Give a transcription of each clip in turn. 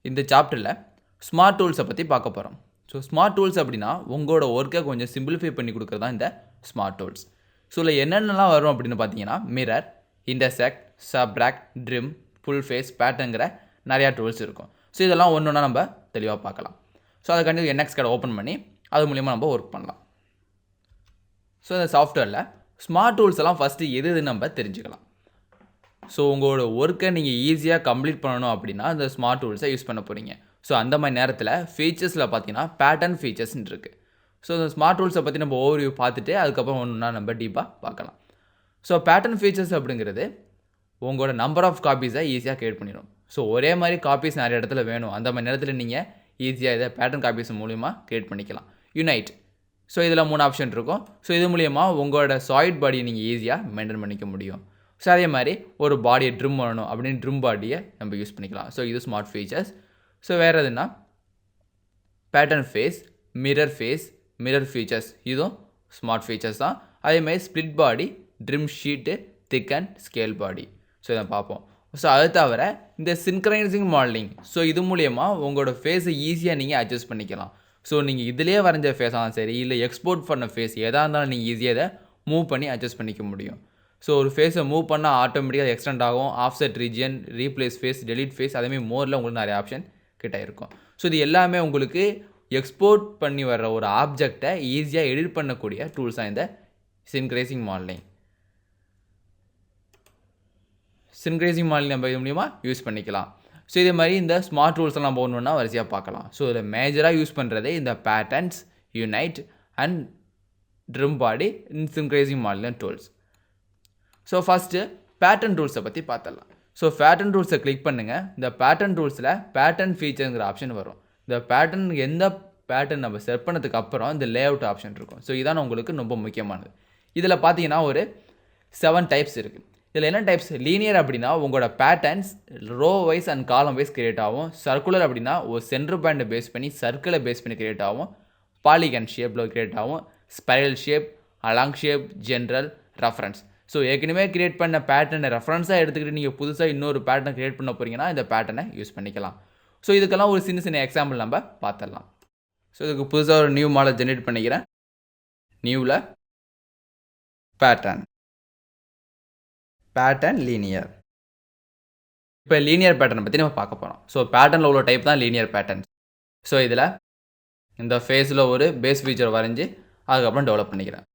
இந்த சாப்டரில் ஸ்மார்ட் டூல்ஸை பற்றி பார்க்க போகிறோம். ஸோ ஸ்மார்ட் டூல்ஸ் அப்படின்னா உங்களோட ஒர்க்கை கொஞ்சம் சிம்பிளிஃபை பண்ணி கொடுக்குறது தான் இந்த ஸ்மார்ட் டூல்ஸ். ஸோ இதில் என்னென்னலாம் வரும் அப்படின்னு பார்த்தீங்கன்னா mirror, intersect, subtract, trim, full face, பேட்டர்ங்கிற நிறையா டூல்ஸ் இருக்கும். ஸோ இதெல்லாம் ஒன்று ஒன்றா நம்ம தெளிவாக பார்க்கலாம். ஸோ அதுக்காண்டி NX கார்டை ஓப்பன் பண்ணி அது மூலிமா நம்ம ஒர்க் பண்ணலாம். ஸோ இந்த சாஃப்ட்வேரில் ஸ்மார்ட் டூல்ஸ் எல்லாம் ஃபஸ்ட்டு எதுன்னு நம்ம தெரிஞ்சுக்கலாம். ஸோ உங்களோட ஒர்க்கை நீங்கள் ஈஸியாக கம்ப்ளீட் பண்ணணும் அப்படின்னா இந்த ஸ்மார்ட் டூல்ஸை யூஸ் பண்ண போகிறீங்க. ஸோ அந்த மாதிரி நேரத்தில் ஃபீச்சர்ஸில் பார்த்தீங்கன்னா பேட்டர்ன் ஃபீச்சர்ஸ்ன்னு இருக்குது. ஸோ இந்த ஸ்மார்ட் டூல்ஸை பற்றி நம்ம ஓவர்வியூ பார்த்துட்டு அதுக்கப்புறம் ஒன்றுனா நம்ம டீப்பாக பார்க்கலாம். ஸோ பேட்டர்ன் ஃபீச்சர்ஸ் அப்படிங்கிறது உங்களோட நம்பர் ஆஃப் காப்பீஸை ஈஸியாக கிரியேட் பண்ணிடும். ஸோ ஒரே மாதிரி காப்பீஸ் நிறைய இடத்துல வேணும், அந்த மாதிரி நேரத்தில் நீங்கள் ஈஸியாக இதை பேட்டர்ன் காப்பீஸ் மூலிமா கிரியேட் பண்ணிக்கலாம். யுனைட், ஸோ இதில் 3 ஆப்ஷன் இருக்கும். ஸோ இது மூலிமா உங்களோட சாலிட் பாடியை நீங்கள் ஈஸியாக மெயின்டைன் பண்ணிக்க முடியும். ஸோ அதே மாதிரி ஒரு பாடியை ட்ரிம் பண்ணணும் அப்படின்னு ட்ரிம் பாடியை நம்ம யூஸ் பண்ணிக்கலாம். ஸோ இது ஸ்மார்ட் ஃபீச்சர்ஸ். ஸோ வேறு எதுனா pattern face, mirror face, mirror features, இதுவும் ஸ்மார்ட் ஃபீச்சர்ஸ் தான். அதேமாதிரி split body, trim sheet, thick and scale body. So இதை பார்ப்போம். ஸோ அது தவிர இந்த சின்க்ரைசிங் மாடலிங், ஸோ இது மூலயமா உங்களோட ஃபேஸை ஈஸியாக நீங்கள் அட்ஜஸ்ட் பண்ணிக்கலாம். ஸோ நீங்கள் இதிலே வரைஞ்ச ஃபேஸாக சரி இல்லை எக்ஸ்போர்ட் பண்ண ஃபேஸ் எதாக இருந்தாலும் நீங்கள் ஈஸியாக இதை மூவ் பண்ணி அட்ஜஸ்ட் பண்ணிக்க முடியும். ஸோ ஒரு ஃபேஸை மூவ் பண்ணால் ஆட்டோமேட்டிக்காக எக்ஸ்டெண்ட் ஆகும். Offset region, replace face, delete face, அதேமாதிரி மோரில் உங்களுக்கு நிறைய ஆப்ஷன் கிட்ட இருக்கும். ஸோ இது எல்லாமே உங்களுக்கு எக்ஸ்போர்ட் பண்ணி வர்ற ஒரு ஆப்ஜெக்டை ஈஸியாக எடிட் பண்ணக்கூடிய டூல்ஸாக இந்த சின்க்ரைசிங் மாடலிங். சின்க்ரைசிங் மாடலிங் நம்ம இது மூலிமா யூஸ் பண்ணிக்கலாம். ஸோ இதே மாதிரி இந்த ஸ்மார்ட் டூல்ஸ்லாம் நம்ம ஒன்று ஒன்றா வரிசையாக பார்க்கலாம். ஸோ இதில் மேஜராக யூஸ் பண்ணுறதே இந்த patterns, unite and trim body, synchronizing modeling tools. So first pattern டூல்ஸை பற்றி பார்த்துடலாம். ஸோ பேட்டர்ன் டூல்ஸை கிளிக் பண்ணுங்கள். இந்த பேட்டர்ன் டூல்ஸில் பேட்டர்ன் ஃபீச்சருங்கிற ஆப்ஷன் வரும். இந்த பேட்டர்ன் எந்த பேட்டர்ன் நம்ம செட் பண்ணதுக்கு அப்புறம் இந்த லே அவுட் ஆப்ஷன் இருக்கும். ஸோ இதான் உங்களுக்கு ரொம்ப முக்கியமானது. இதில் பார்த்தீங்கன்னா ஒரு 7 டைப்ஸ் இருக்குது. இதில் என்ன டைப்ஸ்? லீனியர் அப்படின்னா உங்களோட patterns row wise and column wise create ஆகும். சர்க்குலர் அப்படின்னா ஒரு சென்டர் பாயிண்டை பேஸ் பண்ணி சர்க்கிளை பேஸ் பண்ணி கிரியேட் ஆகும். பாலிகன் ஷேப்பில் கிரியேட் ஆகும். Spiral shape, along shape, general, reference. So ஏற்கனவே கிரியேட் பண்ண பேட்டர்னை ரெஃபரன்ஸாக எடுத்துக்கிட்டு நீங்கள் புதுசாக இன்னொரு பேட்டர்னை கிரியேட் பண்ண போகிறீங்கன்னா இந்த பேட்டர்னை யூஸ் பண்ணிக்கலாம். ஸோ இதுக்கெல்லாம் ஒரு சின்ன சின்ன எக்ஸாம்பிள் நம்ம பார்த்துடலாம். ஸோ இதுக்கு புதுசாக ஒரு நியூ மாடல் ஜென்ரேட் பண்ணிக்கிறேன். நியூவில் பேட்டர்ன் லீனியர். இப்போ லீனியர் பேட்டர்னை பற்றி நம்ம பார்க்க போகிறோம். ஸோ பேட்டர்னில் உள்ள டைப் தான் லீனியர் பேட்டர்ன். ஸோ இதில் இந்த ஃபேஸில் ஒரு பேஸ் ஃபீச்சர் வரைஞ்சி அதுக்கப்புறம் டெவலப் பண்ணிக்கிறேன்.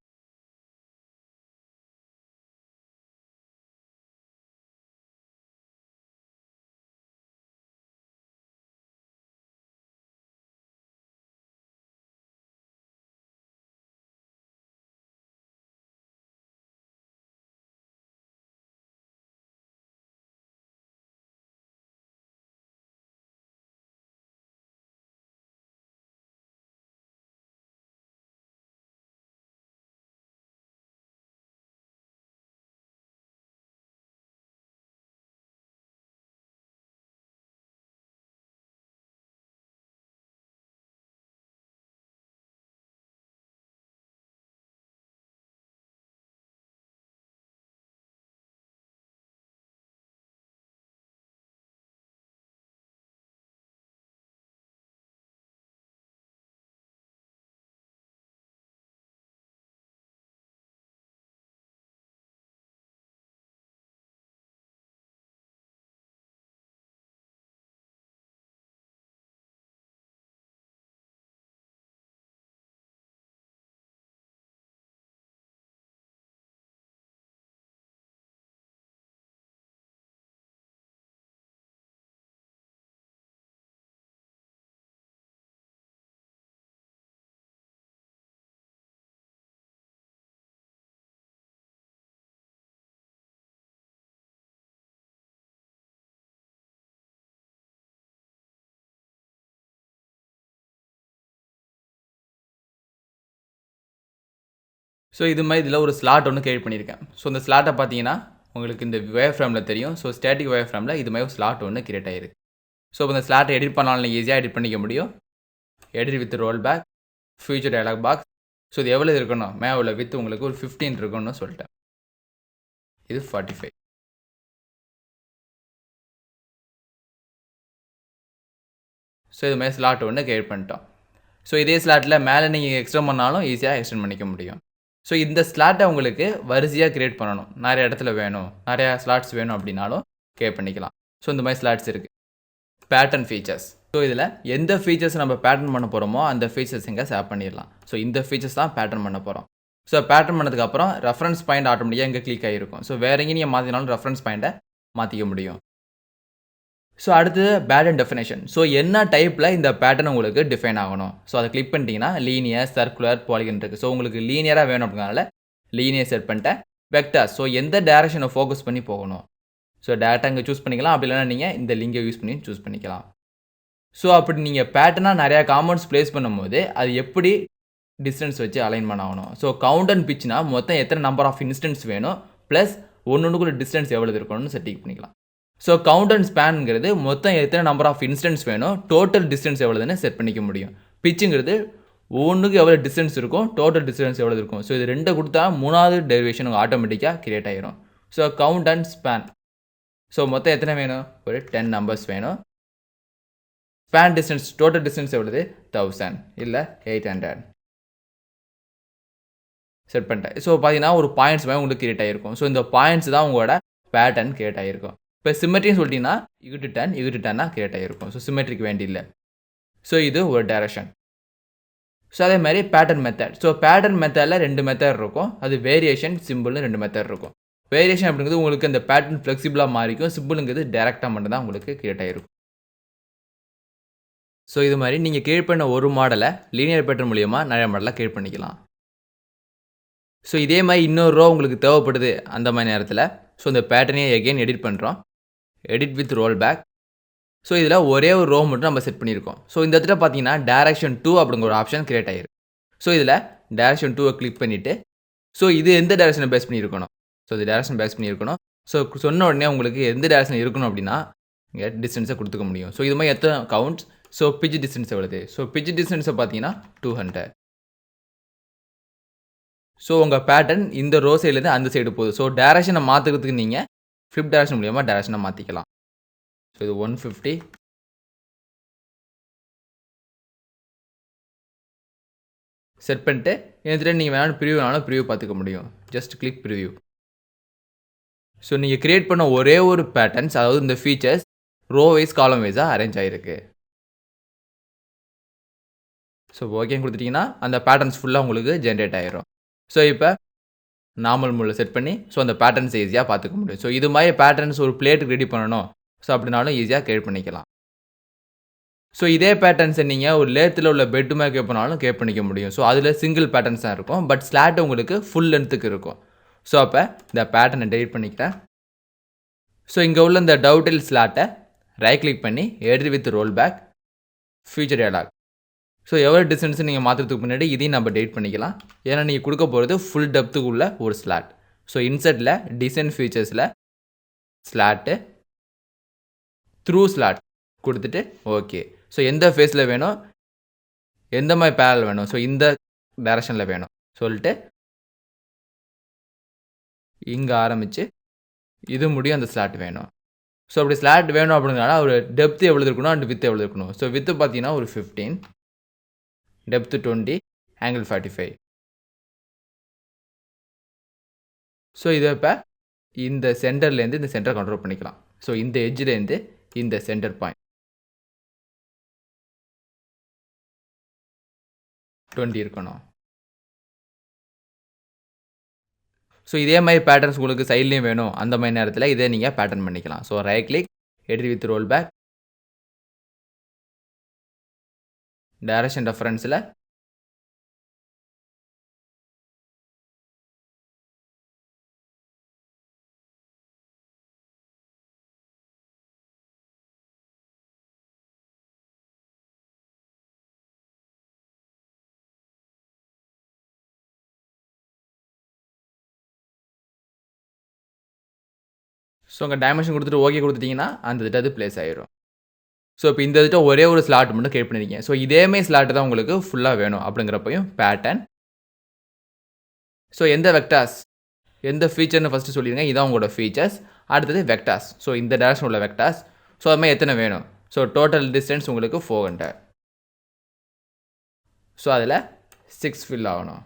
ஸோ இது மாதிரி இதில் ஒரு ஸ்லாட் ஒன்று கிரியேட் பண்ணியிருக்கேன். ஸோ இந்த ஸ்லாட்டை பார்த்தீங்கன்னா உங்களுக்கு இந்த வேவ் ஃப்ரேமில் தெரியும். ஸோ ஸ்டாட்டிக் வேவ் ஃப்ரேமில் இது மாதிரி ஸ்லாட் ஒன்று கிரியேட் ஆகிருக்கு. ஸோ இந்த ஸ்லாட்டை எடிட் பண்ணாலும் ஈஸியாக எடிட் பண்ணிக்க முடியும். Edit with roll back, feature dialog box. So இது எவ்வளோ இருக்கணும்? மேவில் வித் உங்களுக்கு ஒரு 15 இருக்குன்னு சொல்லிட்டேன். இது 45. ஸோ இது மாதிரி ஸ்லாட் ஒன்று கிரியேட் பண்ணிட்டோம். ஸோ இதே ஸ்லாட்டில் மேலே நீங்கள் எக்ஸ்டெண்ட் பண்ணாலும் ஈஸியாக எக்ஸ்டெண்ட் பண்ணிக்க முடியும். ஸோ இந்த ஸ்லாட்டை உங்களுக்கு வரிசையாக கிரியேட் பண்ணணும், நிறைய இடத்துல வேணும், நிறையா ஸ்லாட்ஸ் வேணும் அப்படின்னாலும் கிரியேட் பண்ணிக்கலாம். ஸோ இந்த மாதிரி ஸ்லாட்ஸ் இருக்குது. Pattern features. ஸோ இதில் எந்த ஃபீச்சர்ஸ் நம்ம பேட்டர்ன் பண்ண போகிறோமோ அந்த ஃபீச்சர்ஸ் இங்கே சேவ் பண்ணிடலாம். ஸோ இந்த ஃபீச்சர்ஸ் தான் பேட்டர்ன் பண்ண போகிறோம். ஸோ பேட்டர்ன் பண்ணதுக்கப்புறம் ரெஃபரன்ஸ் பாயிண்ட் ஆட்டோமேட்டிக்காக இங்கே கிளிக் ஆகிருக்கும். ஸோ வேறு எங்கேயும் நீங்கள் மாற்றினாலும் ரெஃபரன்ஸ் பாயிண்ட்டை மாற்றிக்க முடியும். ஸோ அடுத்தது பேட்டர்ன் டெஃபினேஷன். ஸோ என்ன டைப்பில் இந்த பேட்டர்ன் உங்களுக்கு டிஃபைன் ஆகணும். ஸோ அதை கிளிக் பண்ணிட்டீங்கன்னா லீனியர், சர்க்குலர், பாலிகன் இருக்குது. ஸோ உங்களுக்கு லீனியராக வேணும் அப்படிங்கிறனால லீனியர் செட் பண்ணிட்டேன். வெக்டார், ஸோ எந்த டேரக்ஷனை ஃபோக்கஸ் பண்ணி போகணும். ஸோ டேரெக்டாக இங்கே சூஸ் பண்ணிக்கலாம். அப்படி இல்லைனா நீங்கள் இந்த லிங்கை யூஸ் பண்ணி சூஸ் பண்ணிக்கலாம். ஸோ அப்படி நீங்கள் பேட்டர்னாக நிறையா காம்பவுண்ட்ஸ் ப்ளேஸ் பண்ணும்போது அது எப்படி டிஸ்டன்ஸ் வச்சு அலைன்மெண்ட் ஆகணும். ஸோ கவுண்ட் அண்ட் பிச்னா மொத்தம் எத்தனை நம்பர் ஆஃப் இன்ஸ்டன்ஸ் வேணும் ப்ளஸ் ஒன்றுக்குள்ள டிஸ்டன்ஸ் எவ்வளோ இருக்கணும்னு செட்டிங் பண்ணிக்கலாம். ஸோ கவுண்ட் அண்ட் ஸ்பேனுங்கிறது மொத்தம் எத்தனை நம்பர் ஆஃப் இன்ஸ்டன்ஸ் வேணும், டோட்டல் டிஸ்டன்ஸ் எவ்வளோதுன்னு செட் பண்ணிக்க முடியும். பிச்சுங்கிறது ஒன்றுக்கு எவ்வளோ டிஸ்டன்ஸ் இருக்கும், டோட்டல் டிஸ்டன்ஸ் எவ்வளோ இருக்கும். ஸோ இது ரெண்டை கொடுத்தா மூணாவது டெரிவேஷன் ஆட்டோமேட்டிக்காக கிரியேட் ஆகிரும். So count and span. So மொத்தம் எத்தனை வேணும், ஒரு 10 நம்பர்ஸ் வேணும். ஸ்பேன் டிஸ்டன்ஸ், டோட்டல் டிஸ்டன்ஸ் எவ்வளவு, 1000 இல்லை 800 செட் பண்ணிட்டேன். ஸோ பார்த்தீங்கன்னா ஒரு பாயிண்ட்ஸ் மாதிரி உங்களுக்கு கிரியேட் ஆகிருக்கும். ஸோ இந்த பாயிண்ட்ஸ் தான் உங்களோட பேட்டர்ன் கிரியேட் ஆகிருக்கும். இப்போ சிமெட்ரின்னு சொல்லிட்டீங்கன்னா இகுட்டு 10 கிரியேட் ஆகிருக்கும். ஸோ சிமெட்ரிக்கு வேண்டியில்லை. ஸோ இது ஒரு டைரக்ஷன். ஸோ அதே மாதிரி பேட்டர்ன் மெத்தட். ஸோ பேட்டர்ன் மெத்தடில் 2 மெத்தட் இருக்கும். அது வேரியேஷன், சிம்பிள்னு 2 மெத்தட் இருக்கும். வேரியேஷன் அப்படிங்கிறது உங்களுக்கு அந்த பேட்டர்ன் ஃப்ளெக்சிபிளாக மாறிக்கும். சிம்பிளுங்கிறது டேரெக்டாக மட்டும்தான் உங்களுக்கு கிரியேட் ஆகிருக்கும். ஸோ இது மாதிரி நீங்கள் கிரியேட் பண்ண ஒரு மாடலை லீனியர் பேட்டர்ன் மூலியமாக நிறைய மாடலாக கிரியேட் பண்ணிக்கலாம். ஸோ இதே மாதிரி இன்னொரு ரோ உங்களுக்கு தேவைப்படுது அந்த மாதிரி நேரத்தில். ஸோ இந்த பேட்டர்னையே எகெயின் எடிட் பண்ணுறோம். Edit with roll back. So இதில் ஒரே ஒரு ரோ மட்டும் நம்ம செட் பண்ணியிருக்கோம். ஸோ இந்த இடத்துல பார்த்தீங்கன்னா டைரக்ஷன் 2 அப்படிங்கிற ஒரு ஆப்ஷன் கிரியேட் ஆகிருக்கு. ஸோ இதில் டைரக்ஷன் 2 கிளிக் பண்ணிவிட்டு ஸோ இது எந்த டைரக்ஷனை பேஸ் பண்ணியிருக்கணும். ஸோ இது டைரக்ஷன் பேஸ் பண்ணியிருக்கணும். ஸோ சொன்ன உடனே உங்களுக்கு எந்த டைரக்ஷன் இருக்கணும் அப்படின்னா இங்கே டிஸ்டன்ஸை கொடுத்துக்க முடியும். ஸோ இது மாதிரி எத்தனை கவுண்ட்ஸ். ஸோ பிச் டிஸ்டன்ஸ் எவ்வளவு. ஸோ பிச் டிஸ்டன்ஸை பார்த்தீங்கன்னா 200. ஸோ உங்கள் பேட்டர்ன் இந்த ரோ சைட்லேருந்து அந்த சைடு போகுது. ஸோ டேரக்ஷனை மாற்றுறதுக்கு நீங்கள் ஃப்ளிப் டேரக்ஷன் மூலியமாக டேரக்ஷனை மாற்றிக்கலாம். ஸோ இது 150 செட் பண்ணிட்டு எதில் நீங்கள் வேணாலும் ப்ரிவியூனாலும் ப்ரிவியூ பார்த்துக்க முடியும். Just click preview. ஸோ நீங்கள் கிரியேட் பண்ண ஒரே ஒரு பேட்டர்ன்ஸ், அதாவது இந்த ஃபீச்சர்ஸ் ரோ வைஸ் காலம் வைஸாக அரேஞ்ச் ஆகிருக்கு. ஸோ ஓகேன்னு கொடுத்துட்டிங்கன்னா அந்த பேட்டர்ன்ஸ் ஃபுல்லாக உங்களுக்கு ஜென்ரேட் ஆகிரும். ஸோ இப்போ நார்மல் மோடில் செட் பண்ணி ஸோ அந்த பேட்டர்ன்ஸ் ஈஸியாக பார்த்துக்க முடியும். ஸோ இது மாதிரி பேட்டர்ன்ஸ் ஒரு பிளேட்டுக்கு ரெடி பண்ணணும் ஸோ அப்படின்னாலும் ஈஸியாக கிரியேட் பண்ணிக்கலாம். ஸோ இதே பேட்டர்ன்ஸை நீங்கள் ஒரு லேத்தில் உள்ள பெட்டு மேலே கேட் பண்ணாலும் கேட் பண்ணிக்க முடியும். ஸோ அதில் சிங்கிள் பேட்டர்ன்ஸ் தான் இருக்கும். பட் ஸ்லாட் உங்களுக்கு ஃபுல் லென்த்துக்கு இருக்கும். ஸோ அப்போ இந்த பேட்டர்னை டெலிட் பண்ணிக்கிறேன். ஸோ இங்கே உள்ள இந்த டவுட்டில் ஸ்லாட்டை ரைட் கிளிக் பண்ணி edit with roll back, feature dialog. So எவ்வளோ டிஸ்டன்ஸ் நீங்கள் மாற்றுறதுக்கு முன்னாடி இதையும் நம்ம டெலிட் பண்ணிக்கலாம். ஏன்னா நீங்கள் கொடுக்க போகிறது ஃபுல் டெப்த்துக்குள்ள ஒரு ஸ்லாட். ஸோ இன்சர்ட்டில் டிசைன் ஃபீச்சர்ஸில் ஸ்லாட்டு த்ரூ ஸ்லாட் கொடுத்துட்டு ஓகே. ஸோ எந்த ஃபேஸில் வேணும், எந்த மாதிரி பேரல் வேணும், ஸோ இந்த டைரக்ஷனில் வேணும் சொல்லிட்டு இங்கே ஆரம்பித்து இது முடியும் அந்த ஸ்லாட் வேணும். ஸோ அப்படி ஸ்லாட் வேணும் அப்படிங்கிறனால ஒரு டெப்த்து எவ்வளோ இருக்கணும் அண்ட் வித் எவ்வளோ இருக்கணும். ஸோ வித்து பார்த்தீங்கன்னா ஒரு 15, டெப்த்து 20, ஆங்கிள் 45. ஸோ இதை இப்போ இந்த சென்டர்லேருந்து இந்த சென்டர் கண்ட்ரோல் பண்ணிக்கலாம். ஸோ இந்த எட்ஜ்லேருந்து இந்த சென்டர் பாயிண்ட் 20 இருக்கணும். ஸோ இதே மாதிரி பேட்டர்ன்ஸ் உங்களுக்கு சைட்லேயும் வேணும் அந்த மாதிரி நேரத்தில் இதை நீங்கள் பேட்டர்ன் பண்ணிக்கலாம். So right click, edit with roll back, direction ரெஃபரன்ஸில் ஸோ உங்கள் டைமென்ஷன் கொடுத்துட்டு ஓகே கொடுத்துட்டிங்கன்னா அந்த திட்டம் அது பிளேஸ் ஆகிடும். ஸோ இப்போ இந்த திட்டம் ஒரே ஒரு ஸ்லாட் மட்டும் கிரியேட் பண்ணியிருக்கீங்க. ஸோ இதேமாதிரி ஸ்லாட்டு தான் உங்களுக்கு ஃபுல்லாக வேணும் அப்படிங்கிறப்பையும் பேட்டர்ன். ஸோ எந்த வெக்டார்ஸ், எந்த ஃபீச்சர்னு ஃபஸ்ட்டு சொல்லிடுங்க. இதான் உங்களோட ஃபீச்சர்ஸ். அடுத்தது வெக்டார்ஸ். ஸோ இந்த டேரக்ஷன் உள்ள வெக்டார்ஸ். ஸோ அது மாதிரி எத்தனை வேணும். ஸோ டோட்டல் டிஸ்டன்ஸ் உங்களுக்கு 400. ஸோ அதில் 6 ஃபில் ஆகணும்,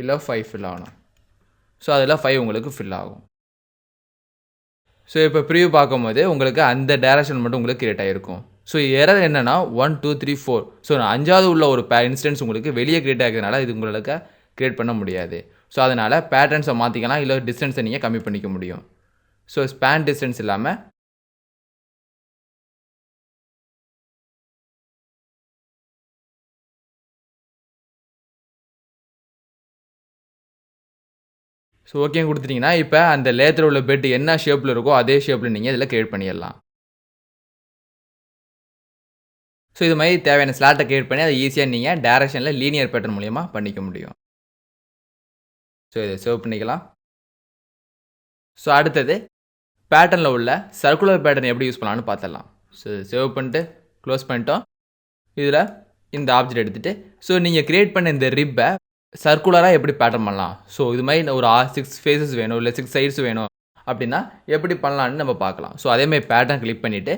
இல்லை 5 ஃபில் ஆகணும். ஸோ அதில் 5 உங்களுக்கு ஃபில் ஆகும். ஸோ இப்போ ப்ரிவ்யூ பார்க்கும்போது உங்களுக்கு அந்த டைரக்ஷன் மட்டும் உங்களுக்கு கிரியேட் ஆகிருக்கும். ஸோ எரர் என்னென்னா 1 2 3 4. ஸோ 5வது உள்ள ஒரு இன்ஸ்டன்ஸ் உங்களுக்கு வெளியே கிரியேட் ஆகிறதுனால இது உங்களுக்கு கிரியேட் பண்ண முடியாது. ஸோ அதனால் பேட்டர்ன்ஸை மாற்றிக்கலாம், இல்லை டிஸ்டன்ஸை நீங்கள் கம்மி பண்ணிக்க முடியும். ஸோ ஸ்பேன் டிஸ்டன்ஸ் இல்லாமல் ஸோ ஓகே கொடுத்துட்டிங்கன்னா இப்போ அந்த லேயத்தில் உள்ள பெட் என்ன ஷேப்பில் இருக்கோ அதே ஷேப்பில் நீங்கள் இதில் கிரியேட் பண்ணிடலாம். ஸோ இது மாதிரி தேவையான ஸ்லாட்டை கிரியேட் பண்ணி அதை ஈஸியாக நீங்கள் டைரக்ஷனில் லீனியர் பேட்டர்ன் மூலிமா பண்ணிக்க முடியும். ஸோ இதை சேவ் பண்ணிக்கலாம். ஸோ அடுத்தது பேட்டர்னில் உள்ள சர்க்குலர் பேட்டர்ன் எப்படி யூஸ் பண்ணலான்னு பார்த்துடலாம். ஸோ சேவ் பண்ணிட்டு க்ளோஸ் பண்ணிட்டோம். இதில் இந்த ஆப்ஜெக்ட் எடுத்துகிட்டு ஸோ நீங்கள் கிரியேட் பண்ண இந்த ரிப்பை சர்க்குலராக எப்படி பேட்டர்ன் பண்ணலாம். ஸோ இது மாதிரி ஒரு 6 ஃபேஸஸ் வேணும், இல்லை 6 சைட்ஸ் வேணும் அப்படின்னா எப்படி பண்ணலான்னு நம்ம பார்க்கலாம். ஸோ அதேமாதிரி பேட்டர்ன் கிளிக் பண்ணிவிட்டு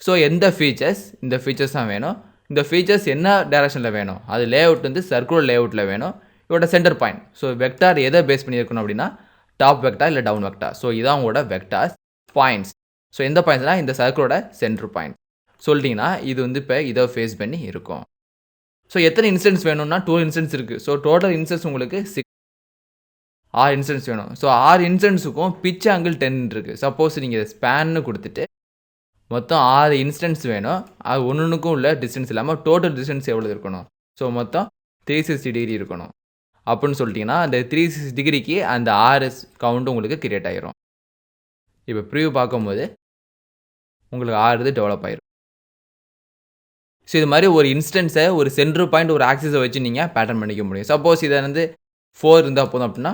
ஸோ எந்த ஃபீச்சர்ஸ் இந்த ஃபீச்சர்ஸ் தான் வேணும், இந்த ஃபீச்சர்ஸ் என்ன டைரக்ஷனில் வேணும், அது லேஅவுட் வந்து சர்க்குலர் லேஅவுட்டில் வேணும். இதோட சென்டர் பாயிண்ட் ஸோ வெக்டார் எதை பேஸ் பண்ணியிருக்கணும் அப்படின்னா டாப் வெக்டார் இல்லை டவுன் வெக்டார். ஸோ இதான் உங்களோட வெக்டார்ஸ் பாயிண்ட்ஸ். ஸோ எந்த பாயிண்ட்ஸ்னால் இந்த சர்க்கிளோட சென்டர் பாயிண்ட் சொல்லிட்டிங்கன்னா இது வந்து இப்போ இதை ஃபேஸ் பண்ணி இருக்கும். ஸோ எத்தனை இன்ஸ்டன்ஸ் வேணும்னா 2 இன்ஸ்டன்ஸ் இருக்குது. ஸோ டோட்டல் இன்ஸ்டன்ஸ் உங்களுக்கு 6 இன்ஸ்டன்ஸ் வேணும். ஸோ 6 இன்ஸ்டன்ஸுக்கும் பிச் ஆங்கிள் 10 இருக்குது. சப்போஸ் நீங்கள் இதை ஸ்பேன்னு கொடுத்துட்டு மொத்தம் 6 இன்ஸ்டன்ஸ் வேணும். அது ஒன்றுக்கும் உள்ள டிஸ்டன்ஸ் இல்லாமல் டோட்டல் டிஸ்டன்ஸ் எவ்வளோ இருக்கணும், ஸோ மொத்தம் 360 டிகிரி இருக்கணும். அப்படின்னு சொல்லிட்டிங்கன்னா அந்த 360 டிகிரிக்கு அந்த 6 கவுண்ட் உங்களுக்கு கிரியேட் ஆகிரும். இப்போ ப்ரிவ்யூ பார்க்கும்போது உங்களுக்கு 6 டெவலப் ஆகிரும். ஸோ இது மாதிரி ஒரு இன்ஸ்டன்ஸை ஒரு சென்டர் பாயிண்ட் ஒரு ஆக்சிஸை வச்சு நீங்கள் பேட்டர்ன் பண்ணிக்க முடியும். சப்போஸ் இதை வந்து 4 இருந்தால் போதும் அப்படின்னா